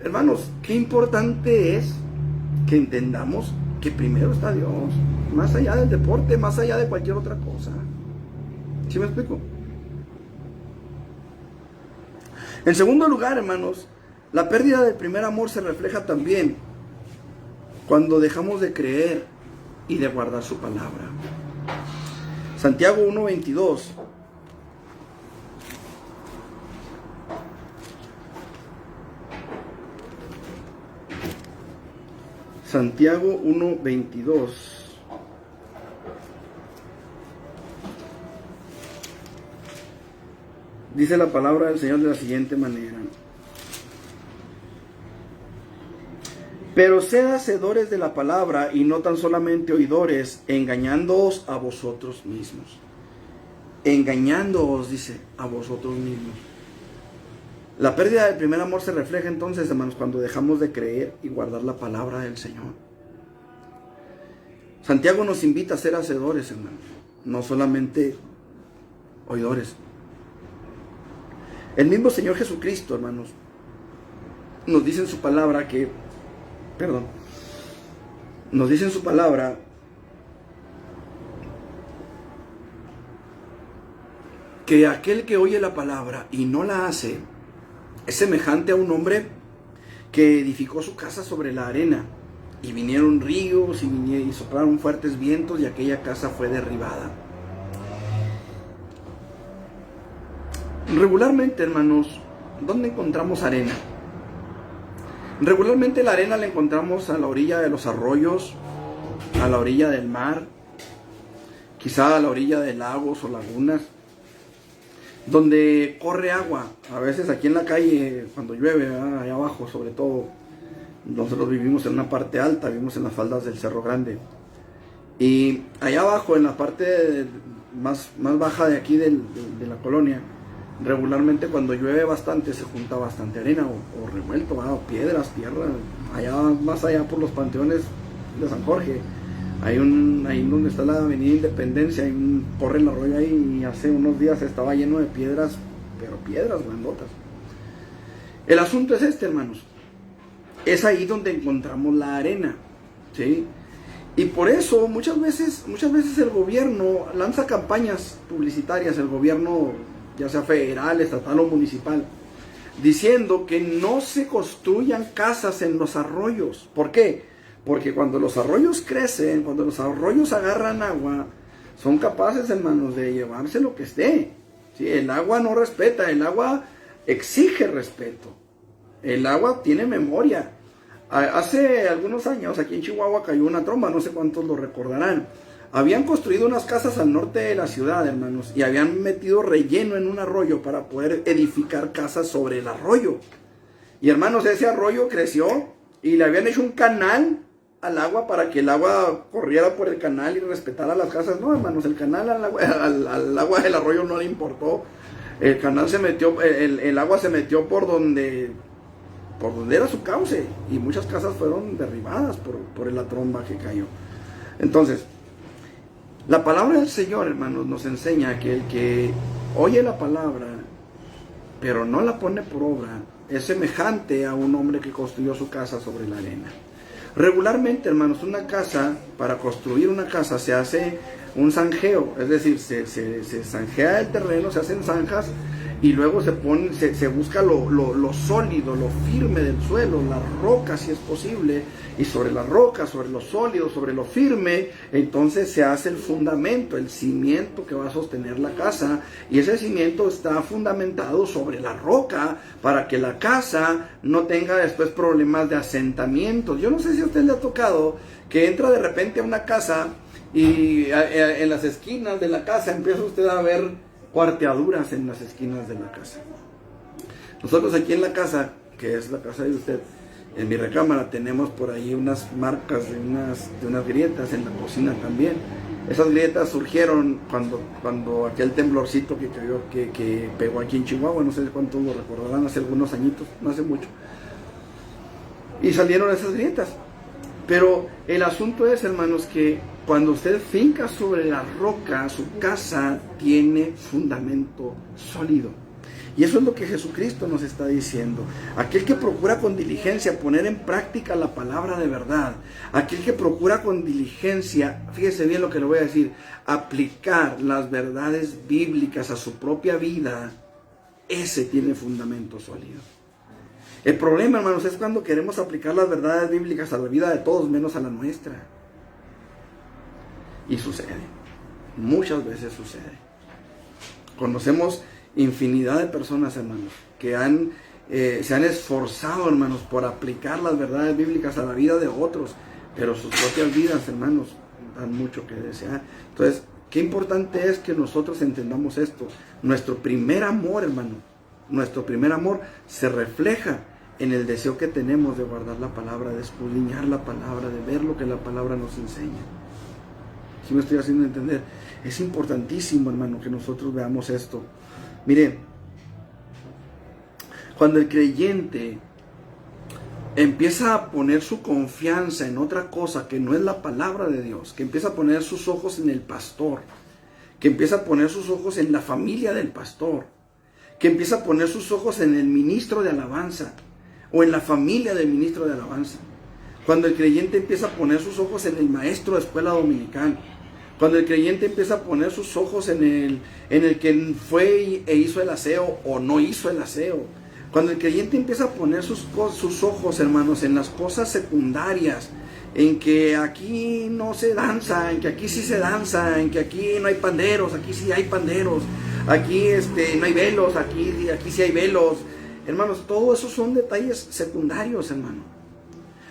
hermanos, qué importante es que entendamos que primero está Dios. Más allá del deporte, más allá de cualquier otra cosa. ¿Sí me explico? En segundo lugar, hermanos, la pérdida del primer amor se refleja también cuando dejamos de creer y de guardar su palabra. Santiago 1:22. Santiago 1:22. Dice la palabra del Señor de la siguiente manera: pero sed hacedores de la palabra y no tan solamente oidores, engañándoos a vosotros mismos. Engañándoos, dice, a vosotros mismos. La pérdida del primer amor se refleja entonces, hermanos, cuando dejamos de creer y guardar la palabra del Señor. Santiago nos invita a ser hacedores, hermanos, no solamente oidores. El mismo Señor Jesucristo, hermanos, nos dice en su palabra nos dice en su palabra que aquel que oye la palabra y no la hace es semejante a un hombre que edificó su casa sobre la arena, y vinieron ríos y soplaron fuertes vientos y aquella casa fue derribada. Regularmente, hermanos, ¿dónde encontramos arena? Regularmente la arena la encontramos a la orilla de los arroyos, a la orilla del mar, quizá a la orilla de lagos o lagunas, donde corre agua. A veces aquí en la calle, cuando llueve, allá abajo sobre todo, nosotros vivimos en una parte alta, vivimos en las faldas del Cerro Grande, y allá abajo, en la parte más baja de aquí de la colonia, regularmente cuando llueve bastante se junta bastante arena o revuelto, o piedras, tierra. Allá más allá por los panteones de San Jorge, ahí donde está la avenida Independencia, corre el arroyo ahí, y hace unos días estaba lleno de piedras, pero piedras grandotas. El asunto es hermanos, es ahí donde encontramos la arena. ¿sí? Y por eso muchas veces el gobierno lanza campañas publicitarias, el gobierno ya sea federal, estatal o municipal, diciendo que no se construyan casas en los arroyos. ¿Por qué? Porque cuando los arroyos crecen, cuando los arroyos agarran agua, son capaces, hermanos, de llevarse lo que esté. ¿Sí? El agua no respeta, el agua exige respeto. El agua tiene memoria. Hace algunos años aquí en Chihuahua cayó una tromba, no sé cuántos lo recordarán. Habían construido unas casas al norte de la ciudad, hermanos, y habían metido relleno en un arroyo para poder edificar casas sobre el arroyo. Y hermanos, ese arroyo creció y le habían hecho un canal al agua para que el agua corriera por el canal y respetara las casas. No, hermanos, el canal al agua del arroyo no le importó. El canal se metió, el agua se metió por donde era su cauce, y muchas casas fueron derribadas por la tromba que cayó. Entonces, la palabra del Señor, hermanos, nos enseña que el que oye la palabra, pero no la pone por obra, es semejante a un hombre que construyó su casa sobre la arena. Regularmente, hermanos, para construir una casa se hace un zanjeo, es decir, se zanjea el terreno, se hacen zanjas, y luego se busca lo sólido, lo firme del suelo, la roca si es posible, y sobre la roca, sobre lo sólido, sobre lo firme, entonces se hace el fundamento, el cimiento que va a sostener la casa, y ese cimiento está fundamentado sobre la roca para que la casa no tenga después problemas de asentamiento. Yo no sé si a usted le ha tocado que entra de repente a una casa y en las esquinas de la casa empieza usted a ver cuarteaduras en las esquinas de la casa. Nosotros aquí en la casa, que es la casa de usted, en mi recámara tenemos por ahí unas marcas de unas grietas, en la cocina también. Esas grietas surgieron cuando aquel temblorcito que cayó, que pegó aquí en Chihuahua, no sé cuántos lo recordarán, hace algunos añitos, no hace mucho. Y salieron esas grietas. Pero el asunto es, hermanos, que cuando usted finca sobre la roca, su casa tiene fundamento sólido. Y eso es lo que Jesucristo nos está diciendo. Aquel que procura con diligencia poner en práctica la palabra de verdad, aquel que procura con diligencia, fíjese bien lo que le voy a decir, aplicar las verdades bíblicas a su propia vida, ese tiene fundamento sólido. El problema, hermanos, es cuando queremos aplicar las verdades bíblicas a la vida de todos menos a la nuestra. Y sucede, muchas veces sucede. Conocemos infinidad de personas, hermanos, que se han esforzado, hermanos, por aplicar las verdades bíblicas a la vida de otros, pero sus propias vidas, hermanos, dan mucho que desear. Entonces, qué importante es que nosotros entendamos esto. Nuestro primer amor, hermano, nuestro primer amor se refleja en el deseo que tenemos de guardar la palabra, de escudriñar la palabra, de ver lo que la palabra nos enseña. ¿Sí me estoy haciendo entender? Es importantísimo, hermano, que nosotros veamos esto. Mire, cuando el creyente empieza a poner su confianza en otra cosa que no es la palabra de Dios, que empieza a poner sus ojos en el pastor, que empieza a poner sus ojos en la familia del pastor, que empieza a poner sus ojos en el ministro de alabanza o en la familia del ministro de alabanza, cuando el creyente empieza a poner sus ojos en el maestro de escuela dominical, cuando el creyente empieza a poner sus ojos en el que fue e hizo el aseo o no hizo el aseo, cuando el creyente empieza a poner sus ojos, hermanos, en las cosas secundarias, en que aquí no se danza, en que aquí sí se danza, en que aquí no hay panderos, aquí sí hay panderos, aquí no hay velos, aquí sí hay velos. Hermanos, todo eso son detalles secundarios, hermano.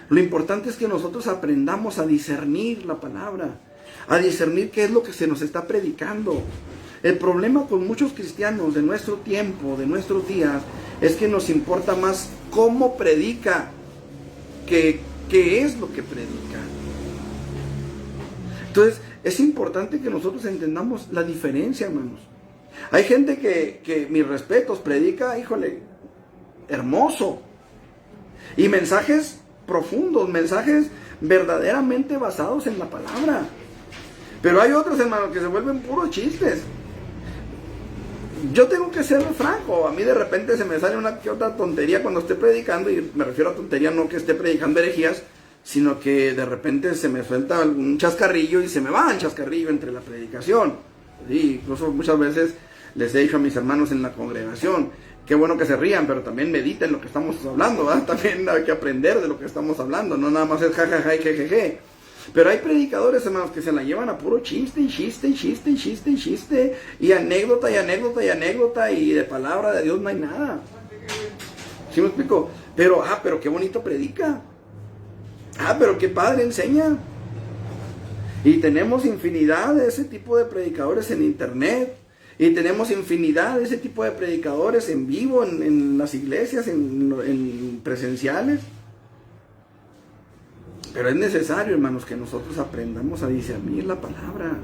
Lo importante es que nosotros aprendamos a discernir la palabra, a discernir qué es lo que se nos está predicando. El problema con muchos cristianos de nuestro tiempo, de nuestros días, es que nos importa más cómo predica que qué es lo que predica. Entonces, es importante que nosotros entendamos la diferencia, hermanos. Hay gente que mis respetos, predica, híjole, hermoso. Y mensajes profundos, mensajes verdaderamente basados en la palabra. Pero hay otros, hermanos, que se vuelven puros chistes. Yo tengo que ser franco, a mí de repente se me sale una que otra tontería cuando esté predicando, y me refiero a tontería no que esté predicando herejías, sino que de repente se me suelta algún chascarrillo y se me va el chascarrillo entre la predicación. Sí, incluso muchas veces les he dicho a mis hermanos en la congregación, qué bueno que se rían, pero también mediten lo que estamos hablando, ¿verdad? También hay que aprender de lo que estamos hablando, no nada más es jajaja y jejeje. Pero hay predicadores, hermanos, que se la llevan a puro chiste y chiste y chiste y chiste y chiste, y anécdota y anécdota y anécdota, y de palabra de Dios no hay nada. ¿Sí me explico? Pero qué bonito predica. Pero qué padre enseña. Y tenemos infinidad de ese tipo de predicadores en internet. Y tenemos infinidad de ese tipo de predicadores en vivo, en las iglesias, en presenciales. Pero es necesario, hermanos, que nosotros aprendamos a discernir la palabra,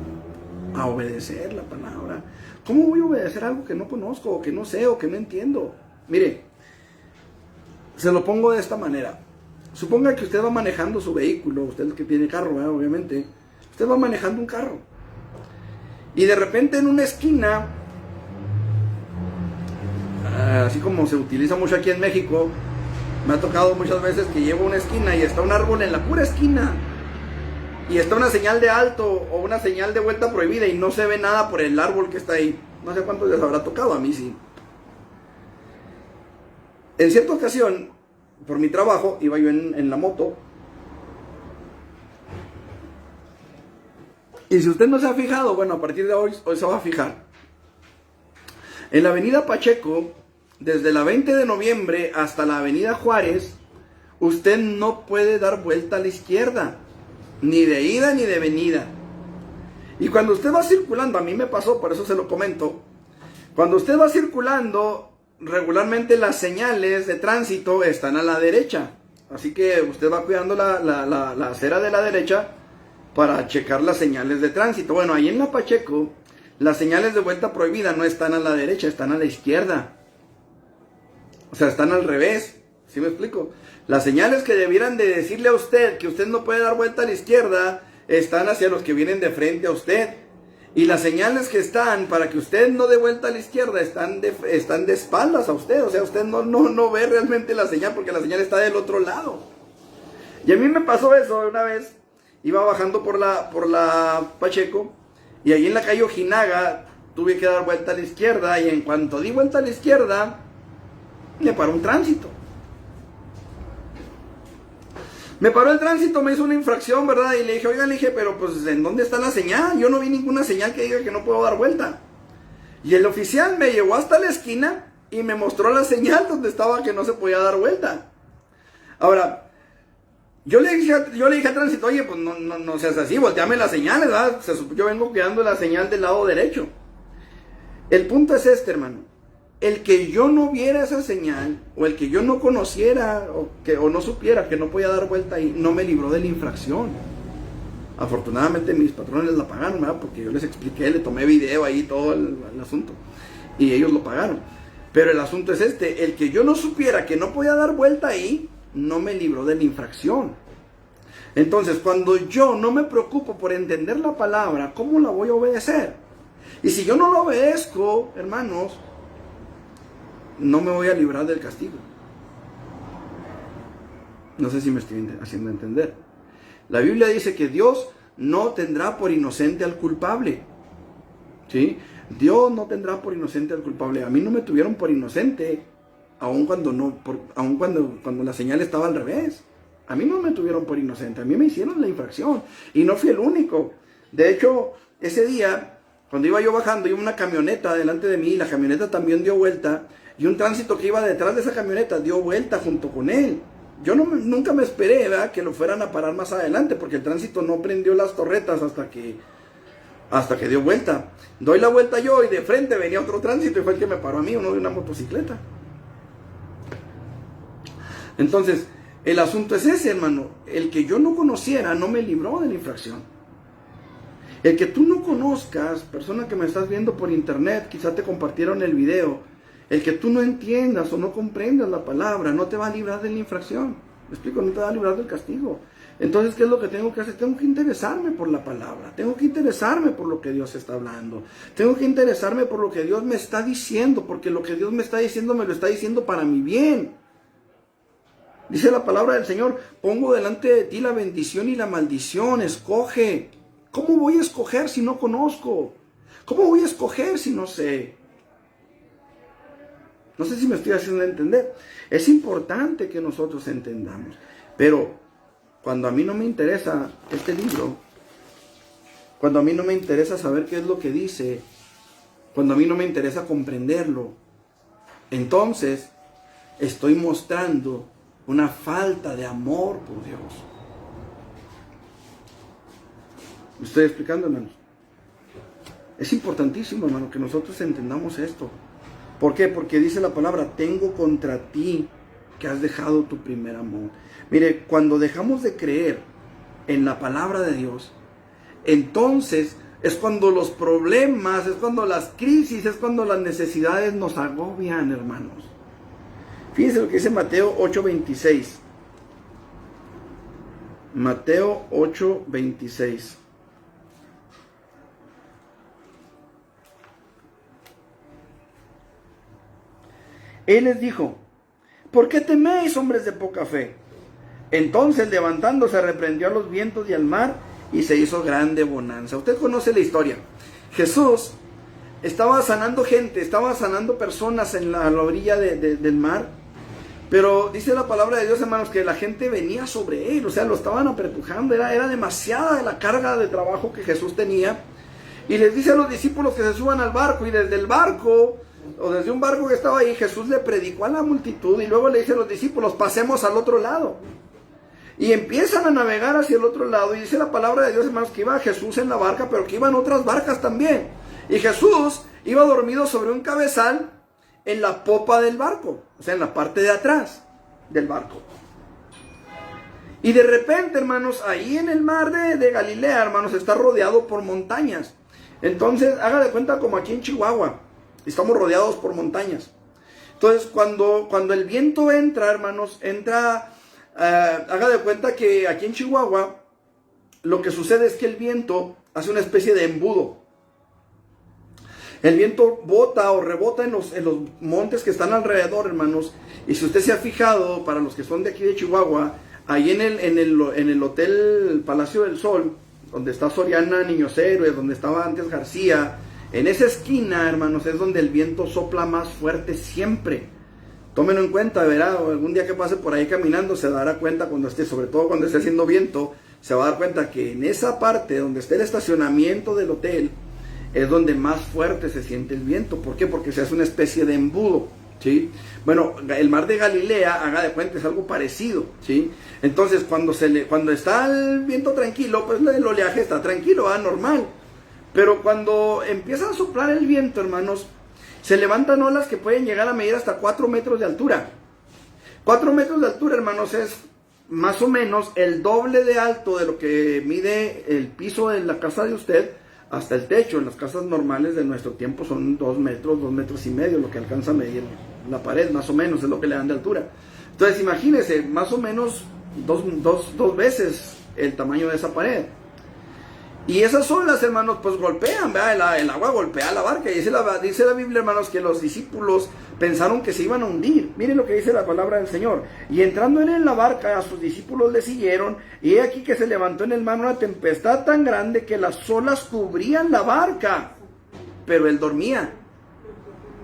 a obedecer la palabra. ¿Cómo voy a obedecer algo que no conozco, o que no sé, o que no entiendo? Mire, se lo pongo de esta manera. Suponga que usted va manejando su vehículo, usted que tiene carro, ¿verdad? Obviamente. Usted va manejando un carro. Y de repente en una esquina, así como se utiliza mucho aquí en México, me ha tocado muchas veces que llevo una esquina y está un árbol en la pura esquina. Y está una señal de alto o una señal de vuelta prohibida y no se ve nada por el árbol que está ahí. No sé cuántos les habrá tocado, a mí sí. En cierta ocasión, por mi trabajo, iba yo en la moto. Y si usted no se ha fijado, bueno, a partir de hoy se va a fijar. En la avenida Pacheco, desde la 20 de noviembre hasta la avenida Juárez, usted no puede dar vuelta a la izquierda. Ni de ida ni de venida. Y cuando usted va circulando, a mí me pasó, por eso se lo comento. Cuando usted va circulando, regularmente las señales de tránsito están a la derecha. Así que usted va cuidando la acera de la derecha para checar las señales de tránsito. Bueno, ahí en la Pacheco, las señales de vuelta prohibida no están a la derecha, están a la izquierda. O sea, están al revés. ¿Sí me explico? Las señales que debieran de decirle a usted que usted no puede dar vuelta a la izquierda están hacia los que vienen de frente a usted. Y las señales que están para que usted no dé vuelta a la izquierda están de espaldas a usted. O sea, usted no ve realmente la señal porque la señal está del otro lado. Y a mí me pasó eso una vez. Iba bajando por la Pacheco y ahí en la calle Ojinaga tuve que dar vuelta a la izquierda y en cuanto di vuelta a la izquierda me paró un tránsito. Me paró el tránsito, me hizo una infracción, ¿verdad? Y le dije, oiga, pero pues ¿en dónde está la señal? Yo no vi ninguna señal que diga que no puedo dar vuelta. Y el oficial me llevó hasta la esquina y me mostró la señal donde estaba que no se podía dar vuelta. Ahora, yo le dije al tránsito, oye, pues no seas así, volteame las señales, ¿verdad? Yo vengo quedando la señal del lado derecho. El punto es este, hermano. El que yo no viera esa señal, o el que yo no conociera, o no supiera que no podía dar vuelta ahí, no me libró de la infracción. Afortunadamente mis patrones la pagaron, ¿verdad? Porque yo les expliqué, le tomé video ahí, todo el asunto. Y ellos lo pagaron. Pero el asunto es este, el que yo no supiera que no podía dar vuelta ahí, no me libró de la infracción. Entonces, cuando yo no me preocupo por entender la palabra, ¿cómo la voy a obedecer? Y si yo no la obedezco, hermanos, no me voy a librar del castigo. No sé si me estoy haciendo entender. La Biblia dice que Dios no tendrá por inocente al culpable. ¿Sí? Dios no tendrá por inocente al culpable. A mí no me tuvieron por inocente, aun cuando la señal estaba al revés. A mí no me tuvieron por inocente, a mí me hicieron la infracción. Y no fui el único. De hecho, ese día, cuando iba yo bajando, iba una camioneta delante de mí, y la camioneta también dio vuelta. Y un tránsito que iba detrás de esa camioneta dio vuelta junto con él. Yo nunca me esperé, ¿verdad?, que lo fueran a parar más adelante, porque el tránsito no prendió las torretas hasta que dio vuelta. Doy la vuelta yo y de frente venía otro tránsito y fue el que me paró a mí, uno de una motocicleta. Entonces, el asunto es ese, hermano. El que yo no conociera no me libró de la infracción. El que tú no conozcas, persona que me estás viendo por internet, quizá te compartieron el video. El que tú no entiendas o no comprendas la palabra no te va a librar de la infracción. ¿Me explico? No te va a librar del castigo. Entonces, ¿qué es lo que tengo que hacer? Tengo que interesarme por la palabra. Tengo que interesarme por lo que Dios está hablando. Tengo que interesarme por lo que Dios me está diciendo. Porque lo que Dios me está diciendo, me lo está diciendo para mi bien. Dice la palabra del Señor, pongo delante de ti la bendición y la maldición, escoge. ¿Cómo voy a escoger si no conozco? ¿Cómo voy a escoger si no sé? No sé si me estoy haciendo entender. Es importante que nosotros entendamos. Pero cuando a mí no me interesa este libro, cuando a mí no me interesa saber qué es lo que dice, cuando a mí no me interesa comprenderlo, entonces estoy mostrando una falta de amor por Dios. ¿Me estoy explicando, hermanos? Es importantísimo, hermano, que nosotros entendamos esto. ¿Por qué? Porque dice la palabra, tengo contra ti que has dejado tu primer amor. Mire, cuando dejamos de creer en la palabra de Dios, entonces es cuando los problemas, es cuando las crisis, es cuando las necesidades nos agobian, hermanos. Fíjense lo que dice Mateo 8:26. Mateo 8:26. Él les dijo, ¿por qué teméis, hombres de poca fe? Entonces, levantándose, reprendió a los vientos y al mar, y se hizo grande bonanza. Usted conoce la historia. Jesús estaba sanando gente, estaba sanando personas a la orilla del mar, pero dice la palabra de Dios, hermanos, que la gente venía sobre él, o sea, lo estaban apretujando, era demasiada la carga de trabajo que Jesús tenía, y les dice a los discípulos que se suban al barco, y desde el barco, o desde un barco que estaba ahí, Jesús le predicó a la multitud, y luego le dice a los discípulos, pasemos al otro lado. Y empiezan a navegar hacia el otro lado. Y dice la palabra de Dios, hermanos, que iba Jesús en la barca, pero que iban otras barcas también. Y Jesús iba dormido sobre un cabezal en la popa del barco. O sea, en la parte de atrás del barco. Y de repente, hermanos, ahí en el mar de Galilea, hermanos, está rodeado por montañas. Entonces, haga de cuenta como aquí en Chihuahua. Estamos rodeados por montañas. Entonces, cuando el viento entra, hermanos, entra... haga de cuenta que aquí en Chihuahua lo que sucede es que el viento hace una especie de embudo. El viento bota o rebota en los montes que están alrededor, hermanos. Y si usted se ha fijado, para los que son de aquí de Chihuahua, ahí en el hotel Palacio del Sol, donde está Soriana Niños Héroes, donde estaba antes García, en esa esquina, hermanos, es donde el viento sopla más fuerte siempre. Tómenlo en cuenta, verá, algún día que pase por ahí caminando se dará cuenta cuando esté, sobre todo cuando esté haciendo viento, se va a dar cuenta que en esa parte donde esté el estacionamiento del hotel es donde más fuerte se siente el viento. ¿Por qué? Porque se hace una especie de embudo, ¿sí? Bueno, el mar de Galilea, haga de cuenta, es algo parecido, ¿sí? Entonces, cuando está el viento tranquilo, pues el oleaje está tranquilo, normal. Pero cuando empieza a soplar el viento, hermanos, se levantan olas que pueden llegar a medir hasta 4 metros de altura. 4 metros de altura, hermanos, es más o menos el doble de alto de lo que mide el piso de la casa de usted hasta el techo. En las casas normales de nuestro tiempo son 2 metros, 2 metros y medio, lo que alcanza a medir la pared, más o menos, es lo que le dan de altura. Entonces, imagínense, más o menos dos veces el tamaño de esa pared. Y esas olas, hermanos, pues golpean, ¿verdad? El agua golpea la barca. Y dice la Biblia, hermanos, que los discípulos pensaron que se iban a hundir. Miren lo que dice la palabra del Señor. Y entrando él en la barca, a sus discípulos le siguieron. Y he aquí que se levantó en el mar una tempestad tan grande que las olas cubrían la barca. Pero él dormía.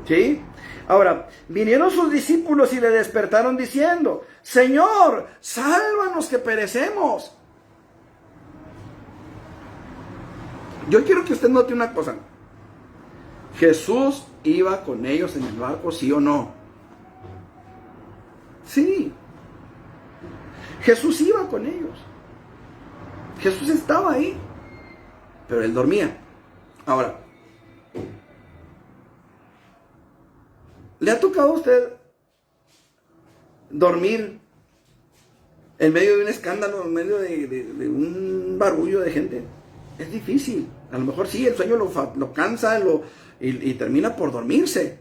¿Sí? Ahora, vinieron sus discípulos y le despertaron diciendo, Señor, sálvanos que perecemos. Yo quiero que usted note una cosa. ¿Jesús iba con ellos en el barco, sí o no? Sí. Jesús iba con ellos. Jesús estaba ahí. Pero él dormía. Ahora, ¿le ha tocado a usted dormir en medio de un escándalo, en medio de un barullo de gente? Es difícil. A lo mejor sí, el sueño lo cansa y termina por dormirse.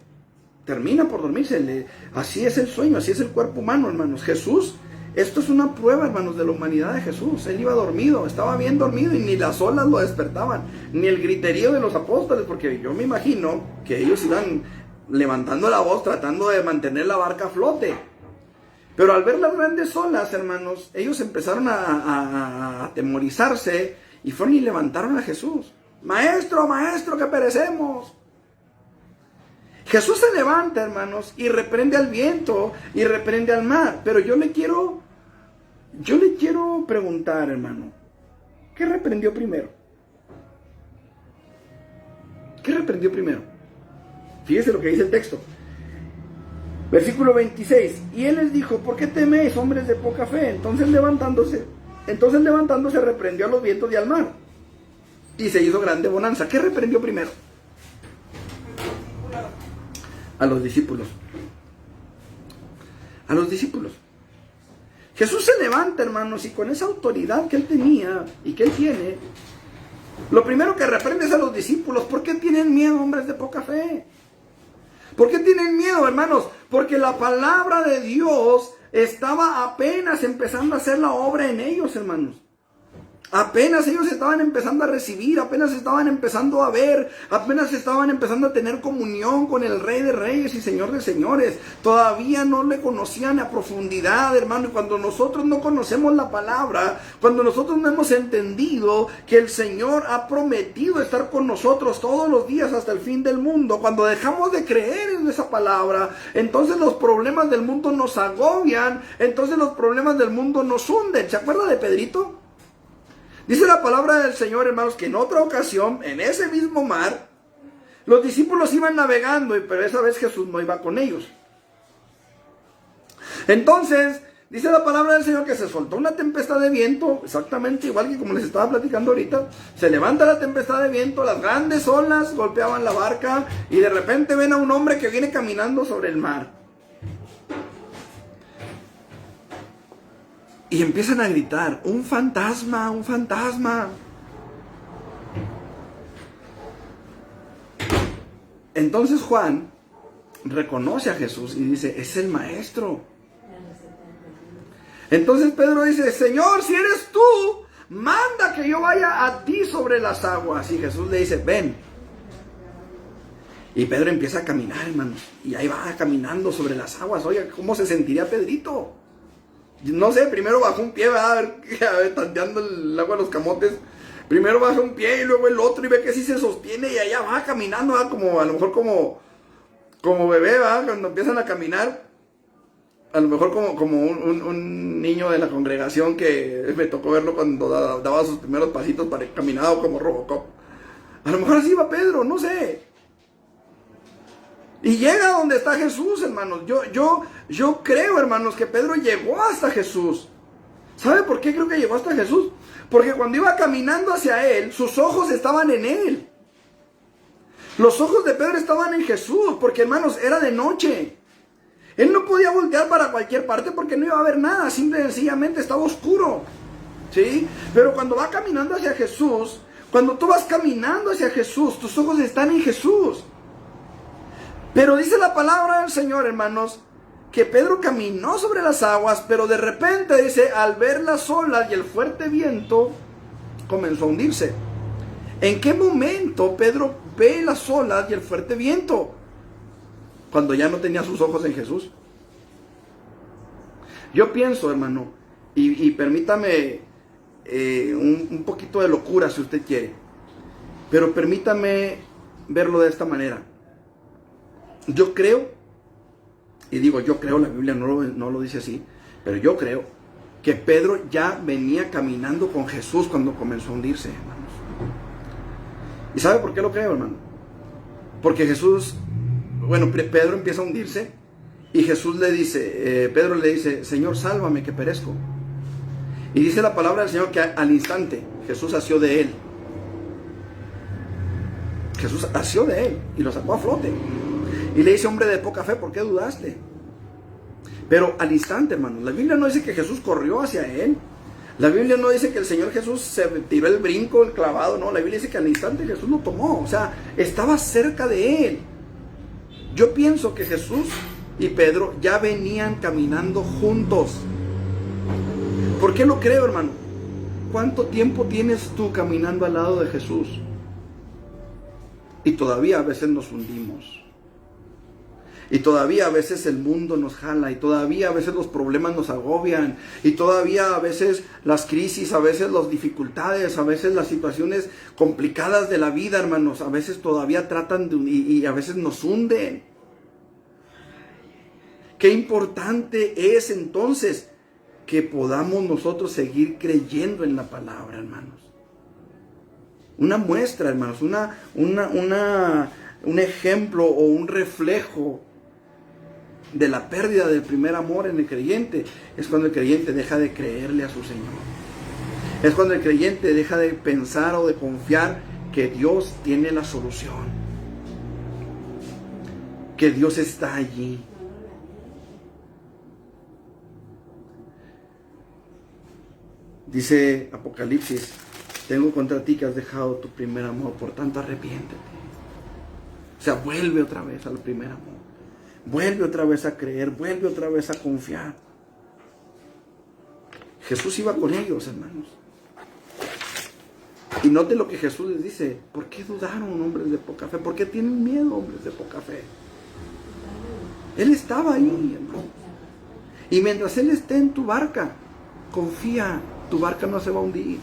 Así es el sueño, así es el cuerpo humano, hermanos. Jesús, esto es una prueba, hermanos, de la humanidad de Jesús. Él iba dormido, estaba bien dormido y ni las olas lo despertaban, ni el griterío de los apóstoles, porque yo me imagino que ellos iban levantando la voz tratando de mantener la barca a flote. Pero al ver las grandes olas, hermanos, ellos empezaron a atemorizarse y fueron y levantaron a Jesús. Maestro, maestro, que perecemos. Jesús se levanta, hermanos, y reprende al viento y reprende al mar. Pero yo le quiero preguntar, hermano, ¿qué reprendió primero? ¿Qué reprendió primero? Fíjese lo que dice el texto. Versículo 26. Y él les dijo: ¿por qué teméis, hombres de poca fe? Entonces levantándose reprendió a los vientos y al mar, y se hizo grande bonanza. ¿Qué reprendió primero? A los discípulos. A los discípulos. Jesús se levanta, hermanos, y con esa autoridad que él tenía y que él tiene, lo primero que reprende es a los discípulos. ¿Por qué tienen miedo, hombres de poca fe? ¿Por qué tienen miedo, hermanos? Porque la palabra de Dios estaba apenas empezando a hacer la obra en ellos, hermanos. Apenas ellos estaban empezando a recibir, apenas estaban empezando a ver, apenas estaban empezando a tener comunión con el Rey de Reyes y Señor de Señores. Todavía no le conocían a profundidad, hermano. Y cuando nosotros no conocemos la palabra, cuando nosotros no hemos entendido que el Señor ha prometido estar con nosotros todos los días hasta el fin del mundo, cuando dejamos de creer en esa palabra, entonces los problemas del mundo nos agobian, entonces los problemas del mundo nos hunden. ¿Se acuerda de Pedrito? Dice la palabra del Señor, hermanos, que en otra ocasión, en ese mismo mar, los discípulos iban navegando, pero esa vez Jesús no iba con ellos. Entonces, dice la palabra del Señor que se soltó una tempestad de viento, exactamente igual que como les estaba platicando ahorita. Se levanta la tempestad de viento, las grandes olas golpeaban la barca, y de repente ven a un hombre que viene caminando sobre el mar. Y empiezan a gritar: ¡un fantasma, un fantasma! Entonces Juan reconoce a Jesús y dice: es el Maestro. Entonces Pedro dice: Señor, si eres tú, manda que yo vaya a ti sobre las aguas. Y Jesús le dice: ven. Y Pedro empieza a caminar, hermanos, y ahí va caminando sobre las aguas. Oye, ¿cómo se sentiría Pedrito? No sé, primero bajó un pie, a ver, tanteando el agua de los camotes. Primero baja un pie y luego el otro, y ve que sí se sostiene, y allá va caminando, ¿va? Como a lo mejor como bebé, ¿va? Cuando empiezan a caminar, a lo mejor como un niño de la congregación que me tocó verlo cuando daba sus primeros pasitos, caminado como Robocop. A lo mejor así va Pedro, no sé. Y llega donde está Jesús, hermanos. Yo creo, hermanos, que Pedro llegó hasta Jesús. ¿Sabe por qué creo que llegó hasta Jesús? Porque cuando iba caminando hacia él, sus ojos estaban en él. Los ojos de Pedro estaban en Jesús, porque, hermanos, era de noche. Él no podía voltear para cualquier parte porque no iba a ver nada. Simple y sencillamente estaba oscuro, ¿sí? Pero cuando va caminando hacia Jesús, cuando tú vas caminando hacia Jesús, tus ojos están en Jesús. Pero dice la palabra del Señor, hermanos, que Pedro caminó sobre las aguas, pero de repente, dice, al ver las olas y el fuerte viento, comenzó a hundirse. ¿En qué momento Pedro ve las olas y el fuerte viento? Cuando ya no tenía sus ojos en Jesús. Yo pienso, hermano, y permítame un poquito de locura si usted quiere, pero permítame verlo de esta manera. Yo creo, y digo yo creo, la Biblia no lo dice así, pero yo creo que Pedro ya venía caminando con Jesús cuando comenzó a hundirse, hermanos. ¿Y sabe por qué lo creo, hermano? Porque Pedro empieza a hundirse y Jesús le dice, Pedro le dice: Señor, sálvame que perezco. Y dice la palabra del Señor que al instante Jesús asió de él. Jesús asió de él y lo sacó a flote. Y le dice: hombre de poca fe, ¿por qué dudaste? Pero al instante, hermanos, la Biblia no dice que Jesús corrió hacia él. La Biblia no dice que el Señor Jesús se tiró el brinco, el clavado, no. La Biblia dice que al instante Jesús lo tomó. O sea, estaba cerca de él. Yo pienso que Jesús y Pedro ya venían caminando juntos. ¿Por qué lo creo, hermano? ¿Cuánto tiempo tienes tú caminando al lado de Jesús? Y todavía a veces nos hundimos. Y todavía a veces el mundo nos jala, y todavía a veces los problemas nos agobian, y todavía a veces las crisis, a veces las dificultades, a veces las situaciones complicadas de la vida, hermanos, a veces todavía tratan de y a veces nos hunden. Qué importante es entonces que podamos nosotros seguir creyendo en la palabra, hermanos. Una muestra, hermanos, un ejemplo o un reflejo de la pérdida del primer amor en el creyente es cuando el creyente deja de creerle a su Señor. Es cuando el creyente deja de pensar o de confiar que Dios tiene la solución, que Dios está allí. Dice Apocalipsis: tengo contra ti que has dejado tu primer amor, por tanto arrepiéntete. O sea, vuelve otra vez al primer amor. Vuelve otra vez a creer, vuelve otra vez a confiar. Jesús iba con ellos, hermanos. Y note lo que Jesús les dice: ¿por qué dudaron, hombres de poca fe? ¿Por qué tienen miedo, hombres de poca fe? Él estaba ahí, hermanos. Y mientras Él esté en tu barca, confía, tu barca no se va a hundir.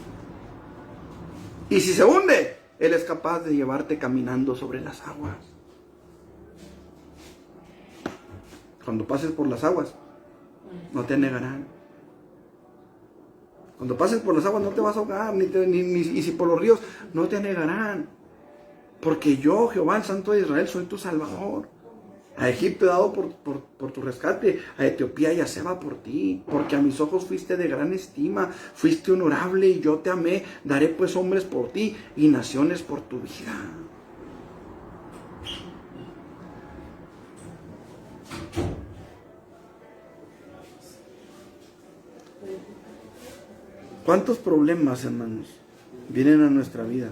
Y si se hunde, Él es capaz de llevarte caminando sobre las aguas. Cuando pases por las aguas, no te negarán. Cuando pases por las aguas no te vas a ahogar, y si por los ríos, no te negarán. Porque yo, Jehová, el Santo de Israel, soy tu Salvador. A Egipto he dado por tu rescate, a Etiopía y a Seba por ti, porque a mis ojos fuiste de gran estima, fuiste honorable y yo te amé. Daré pues hombres por ti y naciones por tu vida. ¿Cuántos problemas, hermanos, vienen a nuestra vida?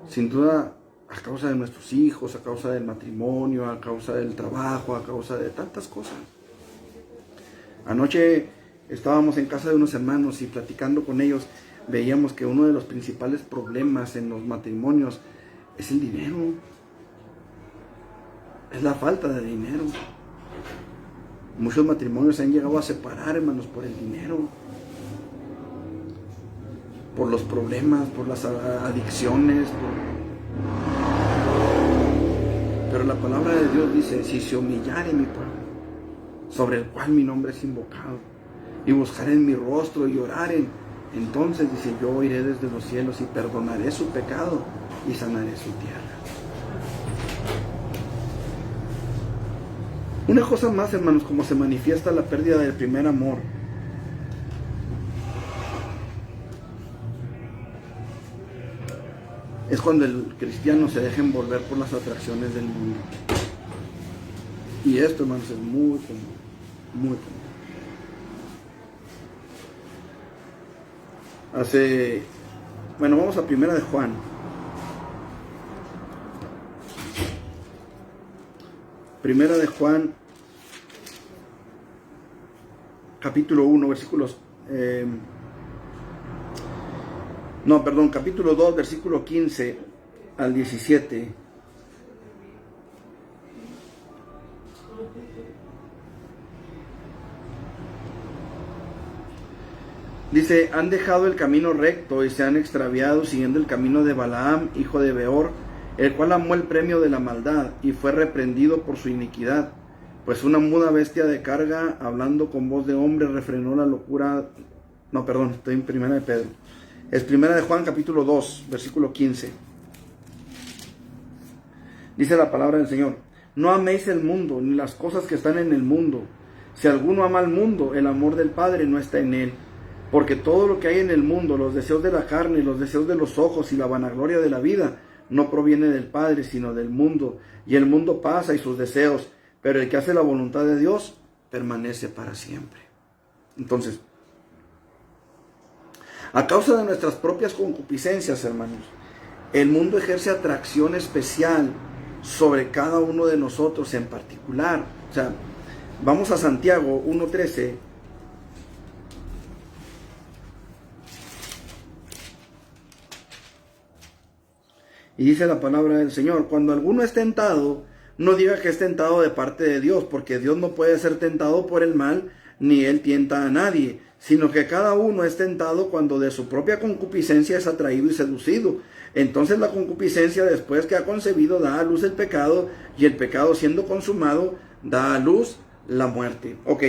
Sin duda, a causa de nuestros hijos, a causa del matrimonio, a causa del trabajo, a causa de tantas cosas. Anoche estábamos en casa de unos hermanos y platicando con ellos, veíamos que uno de los principales problemas en los matrimonios es el dinero. Es la falta de dinero. Muchos matrimonios se han llegado a separar, hermanos, por el dinero. Por los problemas, por las adicciones. Pero la palabra de Dios dice: si se humillare mi pueblo, sobre el cual mi nombre es invocado, y buscaren mi rostro y oraren, entonces dice: yo iré desde los cielos y perdonaré su pecado y sanaré su tierra. Una cosa más, hermanos, como se manifiesta la pérdida del primer amor. Es cuando el cristiano se deja envolver por las atracciones del mundo. Y esto, hermanos, es muy común, muy común. Vamos a Primera de Juan. Primera de Juan, capítulo 1, versículos... capítulo 2, versículo 15 al 17. Dice: han dejado el camino recto y se han extraviado siguiendo el camino de Balaam, hijo de Beor, el cual amó el premio de la maldad y fue reprendido por su iniquidad. Pues una muda bestia de carga, hablando con voz de hombre, refrenó la locura. Estoy en Primera de Pedro. Es Primera de Juan, capítulo 2, versículo 15. Dice la palabra del Señor: no améis el mundo, ni las cosas que están en el mundo. Si alguno ama al mundo, el amor del Padre no está en él. Porque todo lo que hay en el mundo, los deseos de la carne, los deseos de los ojos y la vanagloria de la vida, no proviene del Padre, sino del mundo. Y el mundo pasa y sus deseos, pero el que hace la voluntad de Dios permanece para siempre. Entonces, a causa de nuestras propias concupiscencias, hermanos, el mundo ejerce atracción especial sobre cada uno de nosotros en particular. O sea, vamos a Santiago 1:13. Y dice la palabra del Señor: cuando alguno es tentado, no diga que es tentado de parte de Dios, porque Dios no puede ser tentado por el mal, ni Él tienta a nadie, sino que cada uno es tentado cuando de su propia concupiscencia es atraído y seducido. Entonces la concupiscencia, después que ha concebido, da a luz el pecado, y el pecado, siendo consumado, da a luz la muerte. Ok,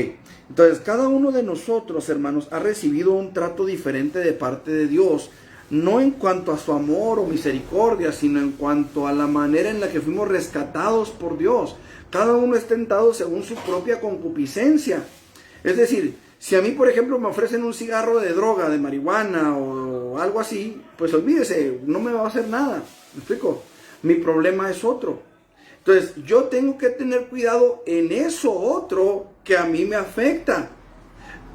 entonces cada uno de nosotros, hermanos, ha recibido un trato diferente de parte de Dios, no en cuanto a su amor o misericordia, sino en cuanto a la manera en la que fuimos rescatados por Dios. Cada uno es tentado según su propia concupiscencia. Es decir, si a mí, por ejemplo, me ofrecen un cigarro de droga, de marihuana o algo así, pues olvídese, no me va a hacer nada. ¿Me explico? Mi problema es otro. Entonces, yo tengo que tener cuidado en eso otro que a mí me afecta.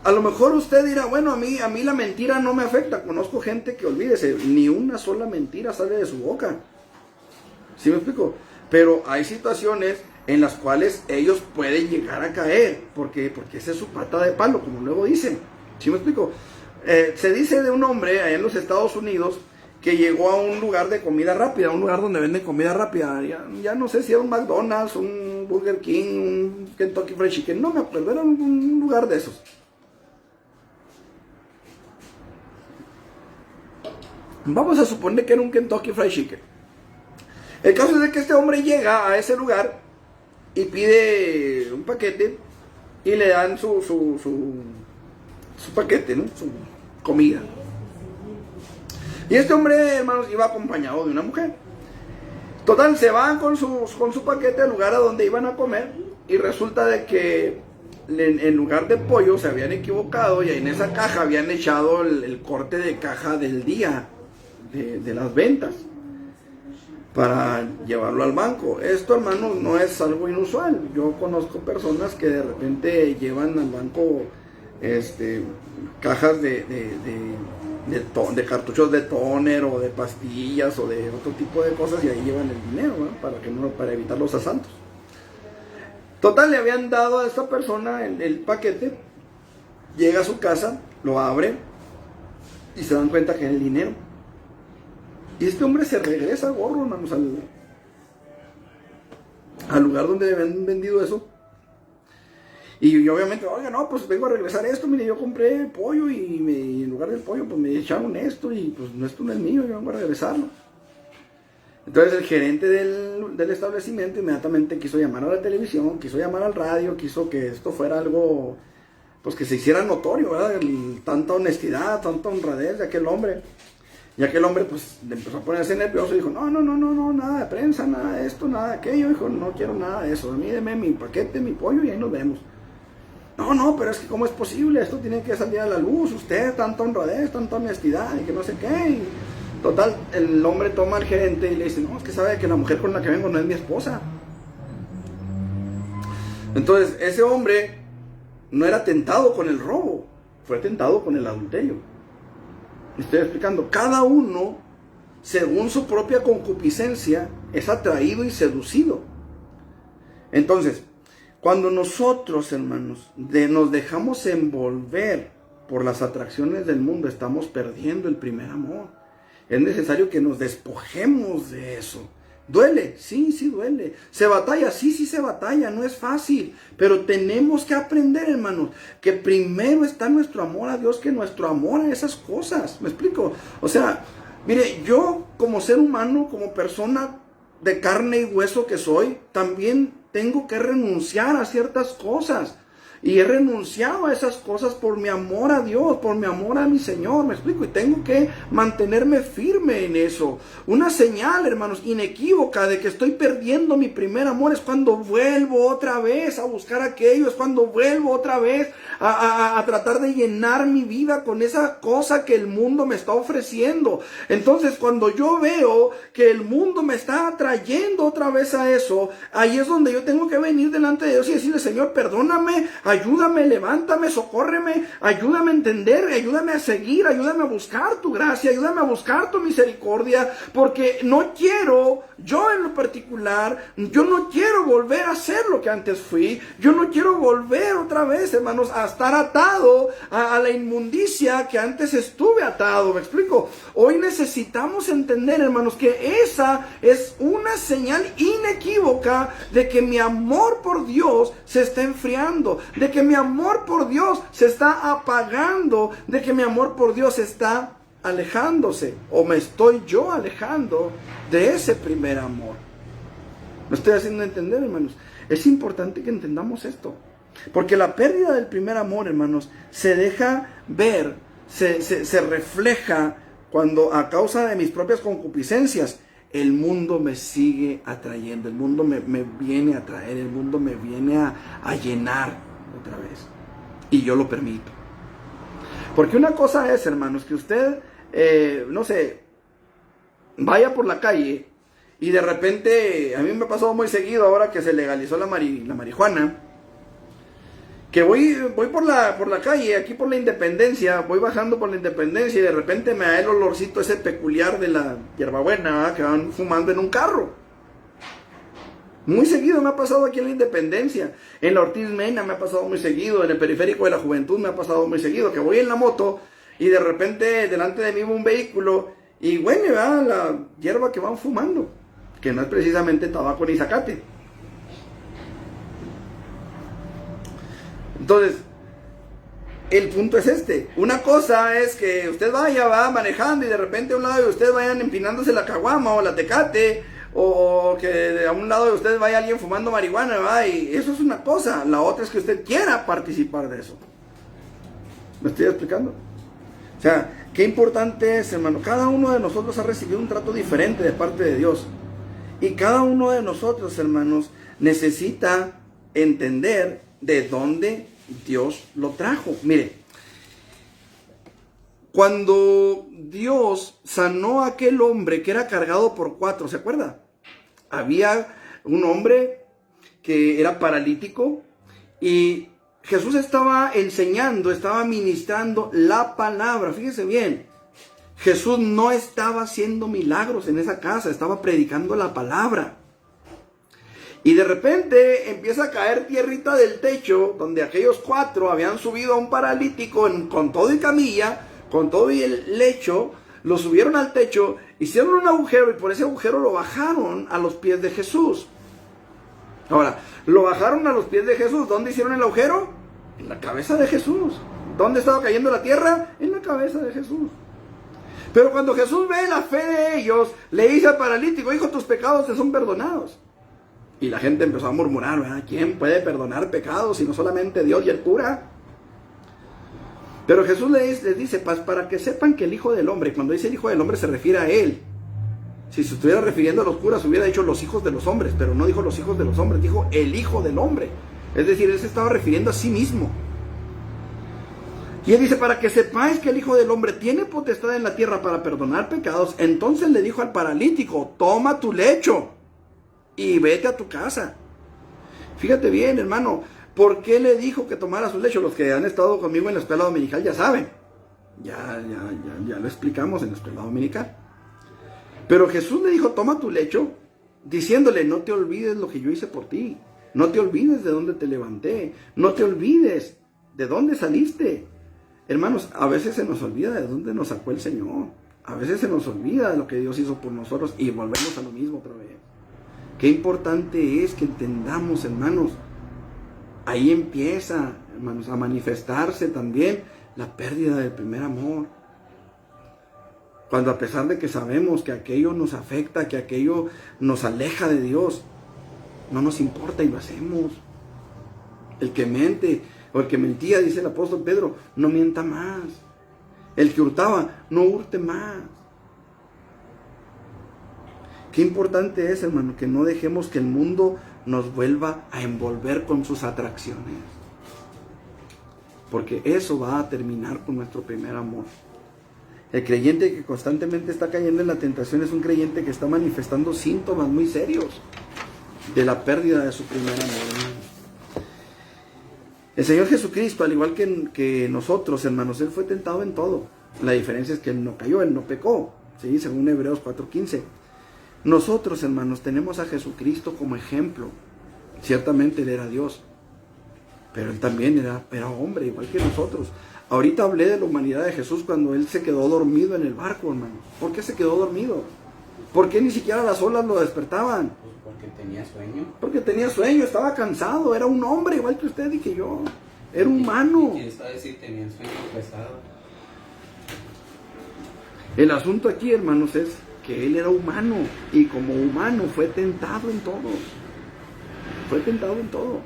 A lo mejor usted dirá, bueno, a mí la mentira no me afecta. Conozco gente que, olvídese, ni una sola mentira sale de su boca. ¿Sí me explico? Pero hay situaciones en las cuales ellos pueden llegar a caer, porque esa es su pata de palo, como luego dicen. ¿Sí me explico? Se dice de un hombre allá en los Estados Unidos que llegó a un lugar de comida rápida, un lugar donde venden comida rápida. Ya no sé si era un McDonald's, un Burger King, un Kentucky Fried Chicken, no me acuerdo, era un lugar de esos. Vamos a suponer que era un Kentucky Fried Chicken. El caso es de que este hombre llega a ese lugar y pide un paquete y le dan su paquete, ¿no? Su comida. Y este hombre, hermanos, iba acompañado de una mujer. Total, se van con su paquete al lugar a donde iban a comer, y resulta de que en lugar de pollo se habían equivocado, y en esa caja habían echado el corte de caja del día de las ventas para llevarlo al banco. Esto, hermanos, no es algo inusual. Yo conozco personas que de repente llevan al banco cajas de cartuchos de tóner o de pastillas o de otro tipo de cosas, y ahí llevan el dinero, ¿no? Para evitar los asaltos. Total, le habían dado a esta persona el paquete, llega a su casa, lo abre y se dan cuenta que es el dinero. Y este hombre se regresa, gorro, hermanos, al lugar donde le habían vendido eso. Y obviamente, oiga, no, pues vengo a regresar esto, mire, yo compré pollo y en lugar del pollo pues me echaron esto, y pues esto no es mío, yo vengo a regresarlo. Entonces el gerente del establecimiento inmediatamente quiso llamar a la televisión, quiso llamar al radio, quiso que esto fuera algo, pues que se hiciera notorio, ¿verdad? Tanta honestidad, tanta honradez de aquel hombre. Y aquel hombre pues le empezó a ponerse nervioso y dijo, no, nada de prensa, nada de esto, nada de aquello. Dijo, no quiero nada de eso, a mí deme mi paquete, mi pollo, y ahí nos vemos. No, pero es que ¿cómo es posible? Esto tiene que salir a la luz, usted, tanta honradez, tanta honestidad, y que no sé qué. Y total, el hombre toma al gerente y le dice, no, es que sabe que la mujer con la que vengo no es mi esposa. Entonces, ese hombre no era tentado con el robo, fue tentado con el adulterio. Estoy explicando, cada uno, según su propia concupiscencia, es atraído y seducido. Entonces, cuando nosotros, hermanos, nos dejamos envolver por las atracciones del mundo, estamos perdiendo el primer amor. Es necesario que nos despojemos de eso. ¿Duele? Sí, duele. ¿Se batalla? Sí, se batalla, no es fácil. Pero tenemos que aprender, hermanos, que primero está nuestro amor a Dios que nuestro amor a esas cosas. ¿Me explico? O sea, mire, yo como ser humano, como persona de carne y hueso que soy, también tengo que renunciar a ciertas cosas. Y he renunciado a esas cosas por mi amor a Dios, por mi amor a mi Señor, me explico, y tengo que mantenerme firme en eso. Una señal, hermanos, inequívoca de que estoy perdiendo mi primer amor es cuando vuelvo otra vez a buscar aquello, es cuando vuelvo otra vez a tratar de llenar mi vida con esa cosa que el mundo me está ofreciendo. Entonces, cuando yo veo que el mundo me está atrayendo otra vez a eso, ahí es donde yo tengo que venir delante de Dios y decirle, Señor, perdóname, ayúdame, levántame, socórreme, ayúdame a entender, ayúdame a seguir, ayúdame a buscar tu gracia, ayúdame a buscar tu misericordia, porque no quiero, yo en lo particular, yo no quiero volver a ser lo que antes fui, yo no quiero volver otra vez, hermanos, a estar atado a la inmundicia que antes estuve atado. ¿Me explico? Hoy necesitamos entender, hermanos, que esa es una señal inequívoca de que mi amor por Dios se está enfriando, de que mi amor por Dios se está apagando, de que mi amor por Dios está alejándose, o me estoy yo alejando de ese primer amor. ¿Me estoy haciendo entender, hermanos? Es importante que entendamos esto, porque la pérdida del primer amor, hermanos, se deja ver, se refleja cuando, a causa de mis propias concupiscencias, el mundo me sigue atrayendo, el mundo me viene a atraer, el mundo me viene a llenar otra vez. Y yo lo permito. Porque una cosa es, hermanos, que usted, no sé, vaya por la calle y de repente, a mí me ha pasado muy seguido ahora que se legalizó la marihuana, que voy por la calle, aquí por la Independencia, voy bajando por la Independencia y de repente me da el olorcito ese peculiar de la hierbabuena, ¿verdad?, que van fumando en un carro. Muy seguido me ha pasado aquí en la Independencia, en la Ortiz Mena me ha pasado muy seguido, en el Periférico de la Juventud me ha pasado muy seguido, que voy en la moto y de repente delante de mí va un vehículo y huele, ¿verdad?, la hierba que van fumando, que no es precisamente tabaco ni zacate. Entonces, el punto es este. Una cosa es que usted va manejando y de repente a un lado de usted vayan empinándose la caguama o la tecate, o que a un lado de usted vaya alguien fumando marihuana, ¿verdad? Y eso es una cosa. La otra es que usted quiera participar de eso. ¿Me estoy explicando? O sea, qué importante es, hermano. Cada uno de nosotros ha recibido un trato diferente de parte de Dios. Y cada uno de nosotros, hermanos, necesita entender de dónde Dios lo trajo. Mire, cuando Dios sanó a aquel hombre que era cargado por 4, ¿se acuerda? Había un hombre que era paralítico y Jesús estaba enseñando, estaba ministrando la palabra. Fíjese bien, Jesús no estaba haciendo milagros en esa casa, estaba predicando la palabra. Y de repente empieza a caer tierrita del techo, donde aquellos 4 habían subido a un paralítico con todo y camilla, con todo y el lecho, lo subieron al techo, hicieron un agujero y por ese agujero lo bajaron a los pies de Jesús. Ahora, lo bajaron a los pies de Jesús. ¿Dónde hicieron el agujero? En la cabeza de Jesús. ¿Dónde estaba cayendo la tierra? En la cabeza de Jesús. Pero cuando Jesús ve la fe de ellos, le dice al paralítico: hijo, tus pecados te son perdonados. Y la gente empezó a murmurar, ¿verdad? ¿Quién puede perdonar pecados sino solamente Dios y el cura? Pero Jesús les dice, para que sepan que el Hijo del Hombre, cuando dice el Hijo del Hombre se refiere a Él. Si se estuviera refiriendo a los curas, hubiera dicho los hijos de los hombres, pero no dijo los hijos de los hombres, dijo el Hijo del Hombre. Es decir, Él se estaba refiriendo a sí mismo. Y Él dice, para que sepáis que el Hijo del Hombre tiene potestad en la tierra para perdonar pecados. Entonces le dijo al paralítico, toma tu lecho y vete a tu casa. Fíjate bien, hermano, ¿por qué le dijo que tomara su lecho? Los que han estado conmigo en la escuela dominical ya saben. Ya lo explicamos en la escuela dominical. Pero Jesús le dijo, toma tu lecho, diciéndole, no te olvides lo que yo hice por ti. No te olvides de dónde te levanté. No te olvides de dónde saliste. Hermanos, a veces se nos olvida de dónde nos sacó el Señor. A veces se nos olvida de lo que Dios hizo por nosotros y volvemos a lo mismo otra vez. Qué importante es que entendamos, hermanos. Ahí empieza, hermanos, a manifestarse también la pérdida del primer amor. Cuando a pesar de que sabemos que aquello nos afecta, que aquello nos aleja de Dios, no nos importa y lo hacemos. El que mente o el que mentía, dice el apóstol Pedro, no mienta más. El que hurtaba, no hurte más. Qué importante es, hermano, que no dejemos que el mundo nos vuelva a envolver con sus atracciones. Porque eso va a terminar con nuestro primer amor. El creyente que constantemente está cayendo en la tentación es un creyente que está manifestando síntomas muy serios de la pérdida de su primer amor. El Señor Jesucristo, al igual que nosotros, hermanos, Él fue tentado en todo. La diferencia es que Él no cayó, Él no pecó, ¿sí? Según Hebreos 4:15. Nosotros, hermanos, tenemos a Jesucristo como ejemplo. Ciertamente Él era Dios, pero Él también era hombre, igual que nosotros. Ahorita hablé de la humanidad de Jesús cuando Él se quedó dormido en el barco, hermanos. ¿Por qué se quedó dormido? ¿Por qué ni siquiera las olas lo despertaban?
Pues porque tenía sueño.
Porque tenía sueño, estaba cansado, era un hombre igual que usted y que yo. Era humano.
¿Quién sabe si tenía sueño pesado?
El asunto aquí, hermanos, es que Él era humano y como humano fue tentado en todo. Fue tentado en todo.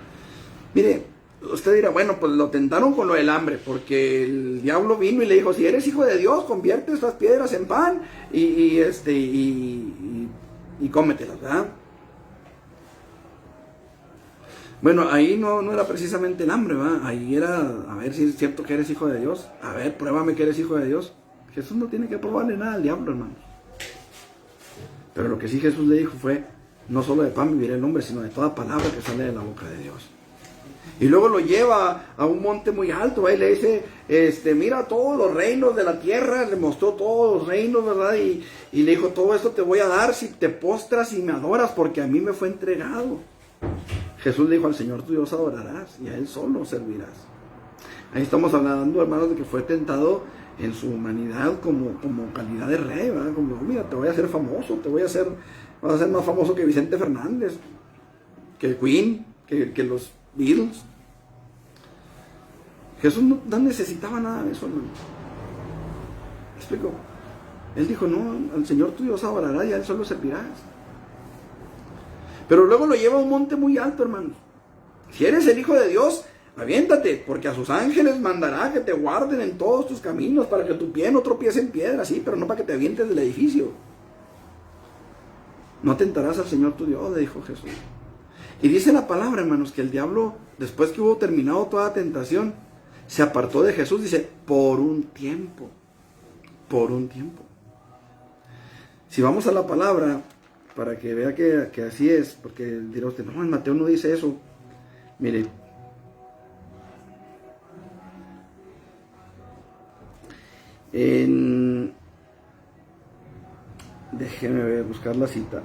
Mire, usted dirá, bueno, pues lo tentaron con lo del hambre, porque el diablo vino y le dijo, si eres hijo de Dios, convierte estas piedras en pan y cómetelas, ¿verdad? Bueno, ahí no era precisamente el hambre, ¿verdad? Ahí era, a ver si es cierto que eres hijo de Dios. A ver, pruébame que eres hijo de Dios. Jesús no tiene que probarle nada al diablo, hermanos. Pero lo que sí Jesús le dijo fue, no solo de pan vivirá el hombre, sino de toda palabra que sale de la boca de Dios. Y luego lo lleva a un monte muy alto, y le dice, mira todos los reinos de la tierra, le mostró todos los reinos, ¿verdad? Y le dijo, todo esto te voy a dar si te postras y me adoras, porque a mí me fue entregado. Jesús le dijo, al Señor tu Dios adorarás, y a Él solo servirás. Ahí estamos hablando, hermanos, de que fue tentado en su humanidad como calidad de rey, ¿verdad? Como, mira, te voy a hacer famoso, vas a ser más famoso que Vicente Fernández, que el Queen, que los Beatles. Jesús no necesitaba nada de eso, hermano. ¿Me explico? Él dijo, no, al Señor tu Dios adorarás y a Él solo servirás. Pero luego lo lleva a un monte muy alto, hermano. Si eres el Hijo de Dios, aviéntate, porque a sus ángeles mandará que te guarden en todos tus caminos para que tu pie no tropiece en piedra, sí, pero no para que te avientes del edificio. No tentarás al Señor tu Dios, le dijo Jesús. Y dice la palabra, hermanos, que el diablo, después que hubo terminado toda tentación, se apartó de Jesús, dice, por un tiempo. Por un tiempo. Si vamos a la palabra, para que vea que así es, porque dirá usted, no, en Mateo no dice eso. Mire, déjeme ver, buscar la cita.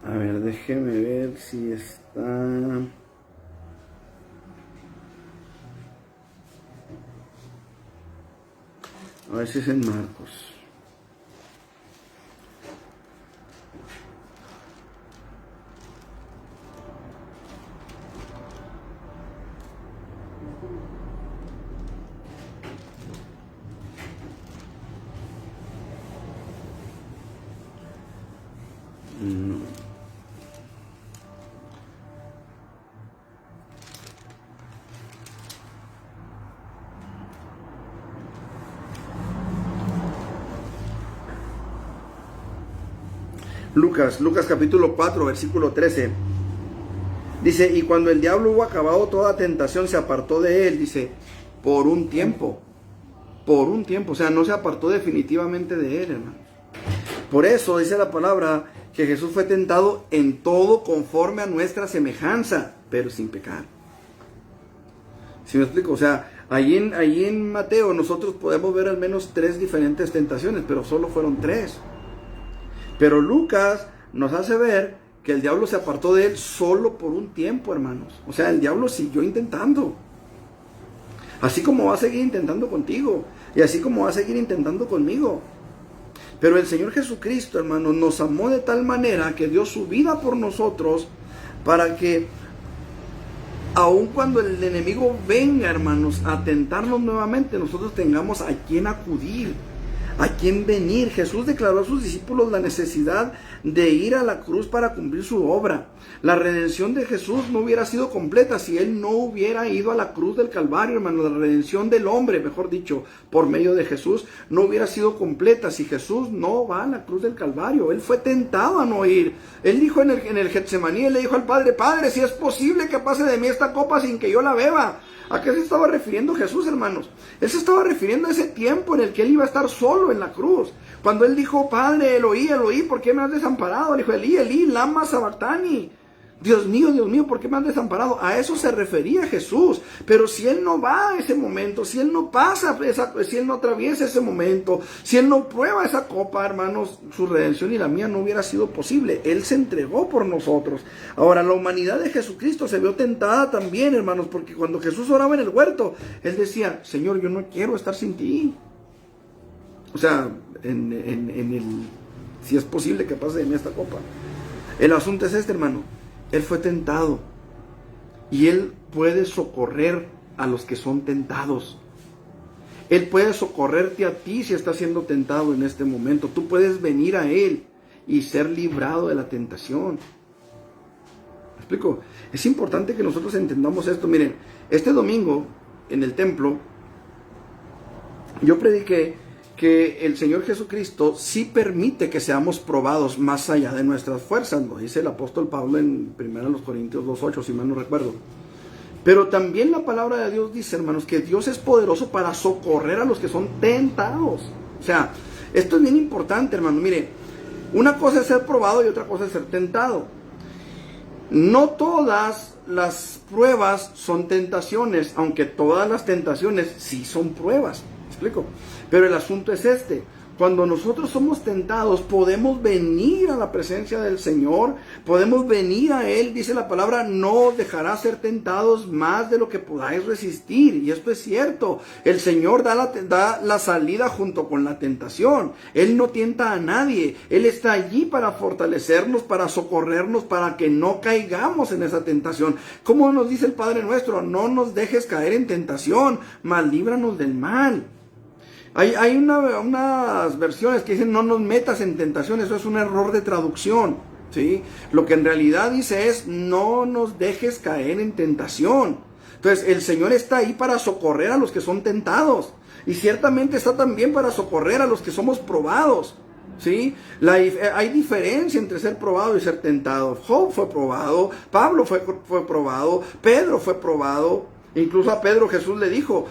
A ver, déjeme ver si está. A ver si es en Marcos. No. Lucas capítulo 4, versículo 13. Dice, y cuando el diablo hubo acabado toda tentación, se apartó de él, dice, por un tiempo. Por un tiempo, o sea, no se apartó definitivamente de él, hermano. Por eso dice la palabra que Jesús fue tentado en todo conforme a nuestra semejanza, pero sin pecar. ¿Sí me explico? O sea, ahí en Mateo nosotros podemos ver al menos 3 diferentes tentaciones, pero solo fueron 3. Pero Lucas nos hace ver que el diablo se apartó de él solo por un tiempo, hermanos. O sea, el diablo siguió intentando. Así como va a seguir intentando contigo. Y así como va a seguir intentando conmigo. Pero el Señor Jesucristo, hermanos, nos amó de tal manera que dio su vida por nosotros para que, aun cuando el enemigo venga, hermanos, a tentarnos nuevamente, nosotros tengamos a quien acudir. ¿A quién venir? Jesús declaró a sus discípulos la necesidad de ir a la cruz para cumplir su obra. La redención de Jesús no hubiera sido completa si Él no hubiera ido a la cruz del Calvario, hermano. La redención del hombre, mejor dicho, por medio de Jesús, no hubiera sido completa si Jesús no va a la cruz del Calvario. Él fue tentado a no ir. Él dijo en el Getsemaní, Él le dijo al Padre, Padre, si es posible que pase de mí esta copa sin que yo la beba. ¿A qué se estaba refiriendo Jesús, hermanos? Él se estaba refiriendo a ese tiempo en el que Él iba a estar solo en la cruz. Cuando Él dijo, Padre, Eloí, Eloí, ¿por qué me has desamparado? Le dijo, Elí, Elí, lama sabactani. Dios mío, ¿por qué me has desamparado? A eso se refería Jesús. Pero si Él no va a ese momento, si Él no pasa, si Él no atraviesa ese momento, si Él no prueba esa copa, hermanos, su redención y la mía no hubiera sido posible. Él se entregó por nosotros. Ahora, la humanidad de Jesucristo se vio tentada también, hermanos, porque cuando Jesús oraba en el huerto, Él decía, Señor, yo no quiero estar sin ti. O sea, si es posible que pase de mí esta copa. El asunto es este, hermano. Él fue tentado y Él puede socorrer a los que son tentados. Él puede socorrerte a ti si estás siendo tentado en este momento. Tú puedes venir a Él y ser librado de la tentación. ¿Me explico? Es importante que nosotros entendamos esto. Miren, este domingo en el templo yo prediqué que el Señor Jesucristo sí permite que seamos probados más allá de nuestras fuerzas, lo dice el apóstol Pablo en 1 Corintios 2:8, si mal no recuerdo. Pero también la palabra de Dios dice, hermanos, que Dios es poderoso para socorrer a los que son tentados. O sea, esto es bien importante, hermano. Mire, una cosa es ser probado y otra cosa es ser tentado. No todas las pruebas son tentaciones, aunque todas las tentaciones sí son pruebas. ¿Me explico? Pero el asunto es este. Cuando nosotros somos tentados, podemos venir a la presencia del Señor, podemos venir a Él, dice la palabra, no dejará ser tentados más de lo que podáis resistir. Y esto es cierto, el Señor da la salida junto con la tentación. Él no tienta a nadie, Él está allí para fortalecernos, para socorrernos, para que no caigamos en esa tentación. Como nos dice el Padre nuestro, no nos dejes caer en tentación, mas líbranos del mal. Hay unas versiones que dicen no nos metas en tentación. Eso es un error de traducción, ¿sí? Lo que en realidad dice es no nos dejes caer en tentación. Entonces el Señor está ahí para socorrer a los que son tentados y ciertamente está también para socorrer a los que somos probados, ¿sí? Hay diferencia entre ser probado y ser tentado. Job fue probado, Pablo fue probado, Pedro fue probado. Incluso a Pedro Jesús le dijo,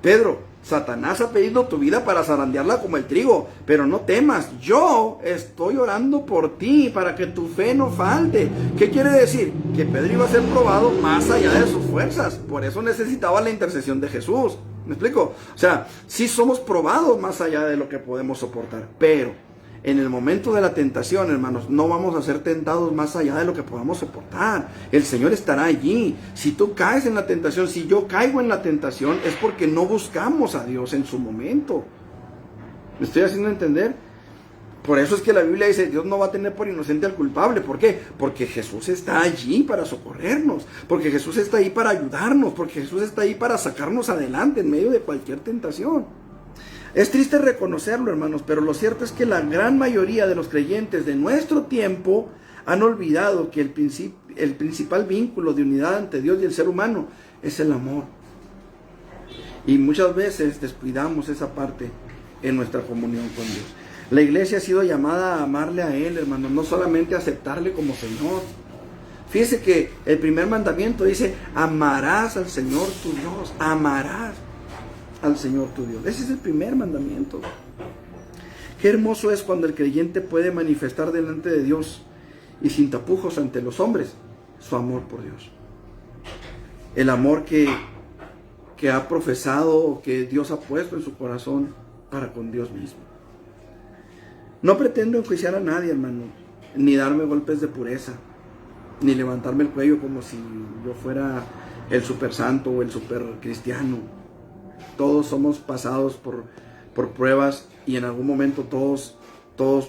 Pedro, Satanás ha pedido tu vida para zarandearla como el trigo, pero no temas, yo estoy orando por ti para que tu fe no falte. ¿Qué quiere decir? Que Pedro iba a ser probado más allá de sus fuerzas, por eso necesitaba la intercesión de Jesús. ¿Me explico? O sea, sí somos probados más allá de lo que podemos soportar, pero en el momento de la tentación, hermanos, no vamos a ser tentados más allá de lo que podamos soportar. El Señor estará allí. Si tú caes en la tentación, si yo caigo en la tentación, es porque no buscamos a Dios en su momento. ¿Me estoy haciendo entender? Por eso es que la Biblia dice, Dios no va a tener por inocente al culpable. ¿Por qué? Porque Jesús está allí para socorrernos. Porque Jesús está ahí para ayudarnos. Porque Jesús está ahí para sacarnos adelante en medio de cualquier tentación. Es triste reconocerlo, hermanos, pero lo cierto es que la gran mayoría de los creyentes de nuestro tiempo han olvidado que el principal vínculo de unidad ante Dios y el ser humano es el amor. Y muchas veces descuidamos esa parte en nuestra comunión con Dios. La iglesia ha sido llamada a amarle a Él, hermanos, no solamente a aceptarle como Señor. Fíjese que el primer mandamiento dice, amarás al Señor tu Dios, amarás al Señor tu Dios. Ese es el primer mandamiento. Qué hermoso es cuando el creyente puede manifestar delante de Dios y sin tapujos ante los hombres su amor por Dios. El amor que ha profesado, que Dios ha puesto en su corazón para con Dios mismo. No pretendo enjuiciar a nadie, hermano, ni darme golpes de pureza, ni levantarme el cuello como si yo fuera el super santo o el super cristiano. Todos somos pasados por pruebas y en algún momento todos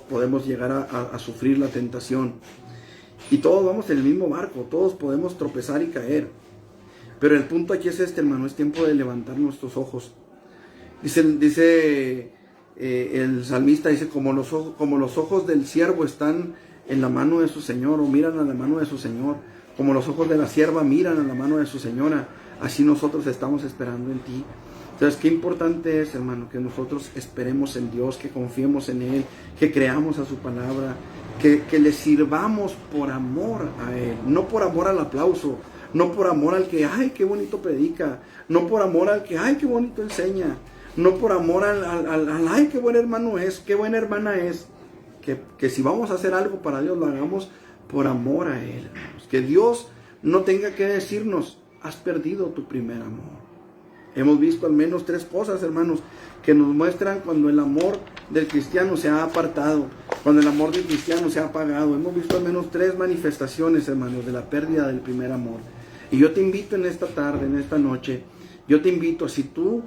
podemos llegar a sufrir la tentación. Y todos vamos en el mismo barco, todos podemos tropezar y caer. Pero el punto aquí es este, hermano, es tiempo de levantar nuestros ojos. Dice el salmista dice, como los ojos del siervo están en la mano de su Señor, o miran a la mano de su Señor, como los ojos de la sierva miran a la mano de su señora, así nosotros estamos esperando en ti. Entonces, qué importante es, hermano, que nosotros esperemos en Dios, que confiemos en Él, que creamos a su palabra, que le sirvamos por amor a Él, no por amor al aplauso, no por amor al que, ay, qué bonito predica, no por amor al que, ay, qué bonito enseña, no por amor al ay, qué buen hermano es, qué buena hermana es. Que si vamos a hacer algo para Dios, lo hagamos por amor a Él, hermanos. Que Dios no tenga que decirnos, has perdido tu primer amor. Hemos visto al menos 3 cosas, hermanos, que nos muestran cuando el amor del cristiano se ha apartado, cuando el amor del cristiano se ha apagado. Hemos visto al menos 3 manifestaciones, hermanos, de la pérdida del primer amor. Y yo te invito en esta tarde, en esta noche, yo te invito, si tú,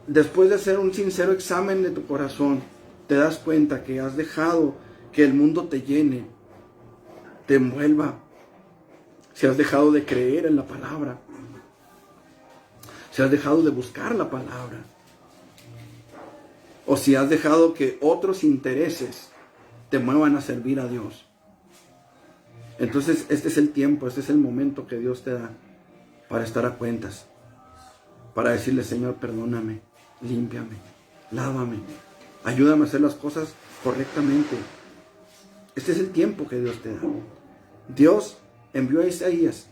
después de hacer un sincero examen de tu corazón, te das cuenta que has dejado que el mundo te llene, te envuelva, si has dejado de creer en la palabra, si has dejado de buscar la palabra, o si has dejado que otros intereses te muevan a servir a Dios. Entonces este es el tiempo, este es el momento que Dios te da para estar a cuentas, para decirle, Señor, perdóname, límpiame, lávame, ayúdame a hacer las cosas correctamente. Este es el tiempo que Dios te da. Dios envió a Isaías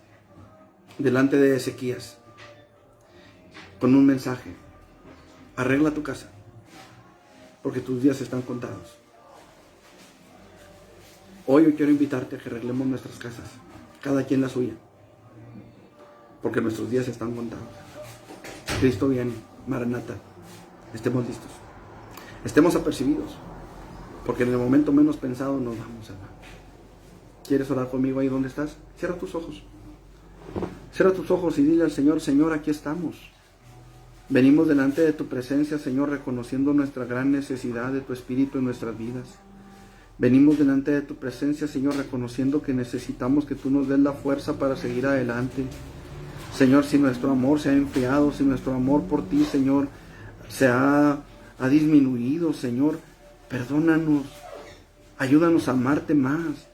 delante de Ezequías con un mensaje: arregla tu casa, porque tus días están contados. Hoy yo quiero invitarte a que arreglemos nuestras casas, cada quien la suya, porque nuestros días están contados. Cristo viene, Maranata, estemos listos, estemos apercibidos, porque en el momento menos pensado nos vamos, hermano. ¿Quieres orar conmigo ahí donde estás? Cierra tus ojos. Cierra tus ojos y dile al Señor, Señor, aquí estamos. Venimos delante de tu presencia, Señor, reconociendo nuestra gran necesidad de tu Espíritu en nuestras vidas. Venimos delante de tu presencia, Señor, reconociendo que necesitamos que tú nos des la fuerza para seguir adelante. Señor, si nuestro amor se ha enfriado, si nuestro amor por ti, Señor, se ha disminuido, Señor, perdónanos. Ayúdanos a amarte más.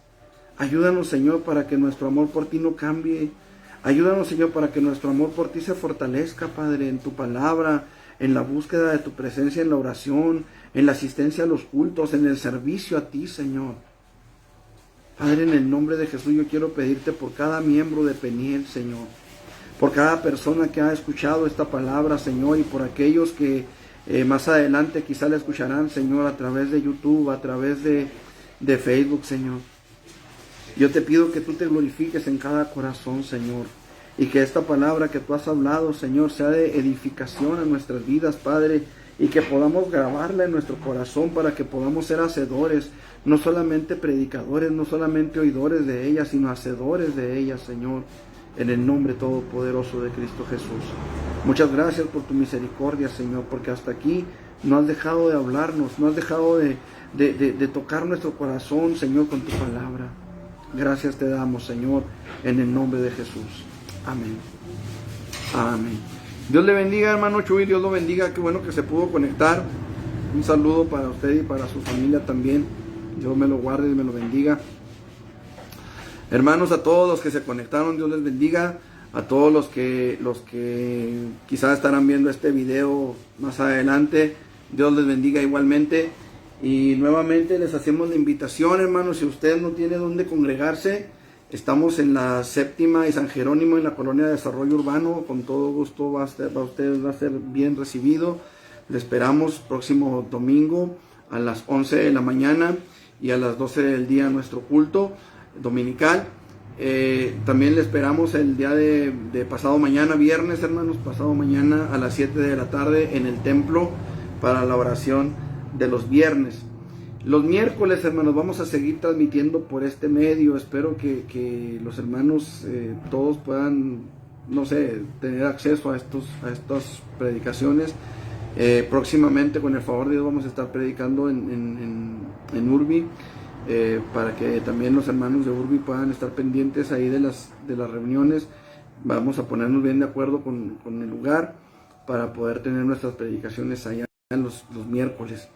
Ayúdanos, Señor, para que nuestro amor por ti no cambie. Ayúdanos, Señor, para que nuestro amor por ti se fortalezca, Padre, en tu palabra, en la búsqueda de tu presencia, en la oración, en la asistencia a los cultos, en el servicio a ti, Señor. Padre, en el nombre de Jesús, yo quiero pedirte por cada miembro de Peniel, Señor, por cada persona que ha escuchado esta palabra, Señor, y por aquellos que más adelante quizá la escucharán, Señor, a través de YouTube, a través de Facebook, Señor. Yo te pido que tú te glorifiques en cada corazón, Señor, y que esta palabra que tú has hablado, Señor, sea de edificación a nuestras vidas, Padre, y que podamos grabarla en nuestro corazón para que podamos ser hacedores, no solamente predicadores, no solamente oidores de ella, sino hacedores de ella, Señor, en el nombre todopoderoso de Cristo Jesús. Muchas gracias por tu misericordia, Señor, porque hasta aquí no has dejado de hablarnos, no has dejado de tocar nuestro corazón, Señor, con tu palabra. Gracias te damos, Señor, en el nombre de Jesús. Amén. Amén. Dios le bendiga, hermano Chuy, Dios lo bendiga. Qué bueno que se pudo conectar. Un saludo para usted y para su familia también. Dios me lo guarde y me lo bendiga. Hermanos, a todos los que se conectaron, Dios les bendiga. A todos los que quizás estarán viendo este video más adelante, Dios les bendiga igualmente. Y nuevamente les hacemos la invitación, hermanos, si usted no tiene dónde congregarse, estamos en la 7ª y San Jerónimo, en la colonia de Desarrollo Urbano. Con todo gusto usted va a ser bien recibido. Le esperamos próximo domingo a las 11 de la mañana y a las 12 del día nuestro culto dominical. También le esperamos el día de pasado mañana, viernes, hermanos, pasado mañana a las 7 de la tarde en el templo para la oración de los viernes. Los miércoles, hermanos, vamos a seguir transmitiendo por este medio. Espero que los hermanos todos puedan, no sé, tener acceso a estas predicaciones. Próximamente, con el favor de Dios, vamos a estar predicando en Urbi, para que también los hermanos de Urbi puedan estar pendientes ahí de las reuniones. Vamos a ponernos bien de acuerdo con el lugar para poder tener nuestras predicaciones allá los miércoles.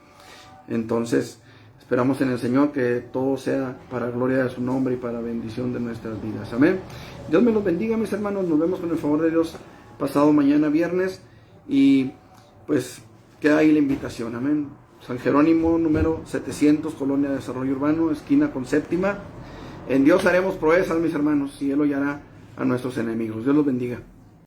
Entonces, esperamos en el Señor que todo sea para gloria de su nombre y para bendición de nuestras vidas. Amén. Dios me los bendiga, mis hermanos. Nos vemos con el favor de Dios pasado mañana viernes. Y pues queda ahí la invitación. Amén. San Jerónimo, número 700, Colonia de Desarrollo Urbano, esquina con Séptima. En Dios haremos proezas, mis hermanos, y Él hollará a nuestros enemigos. Dios los bendiga.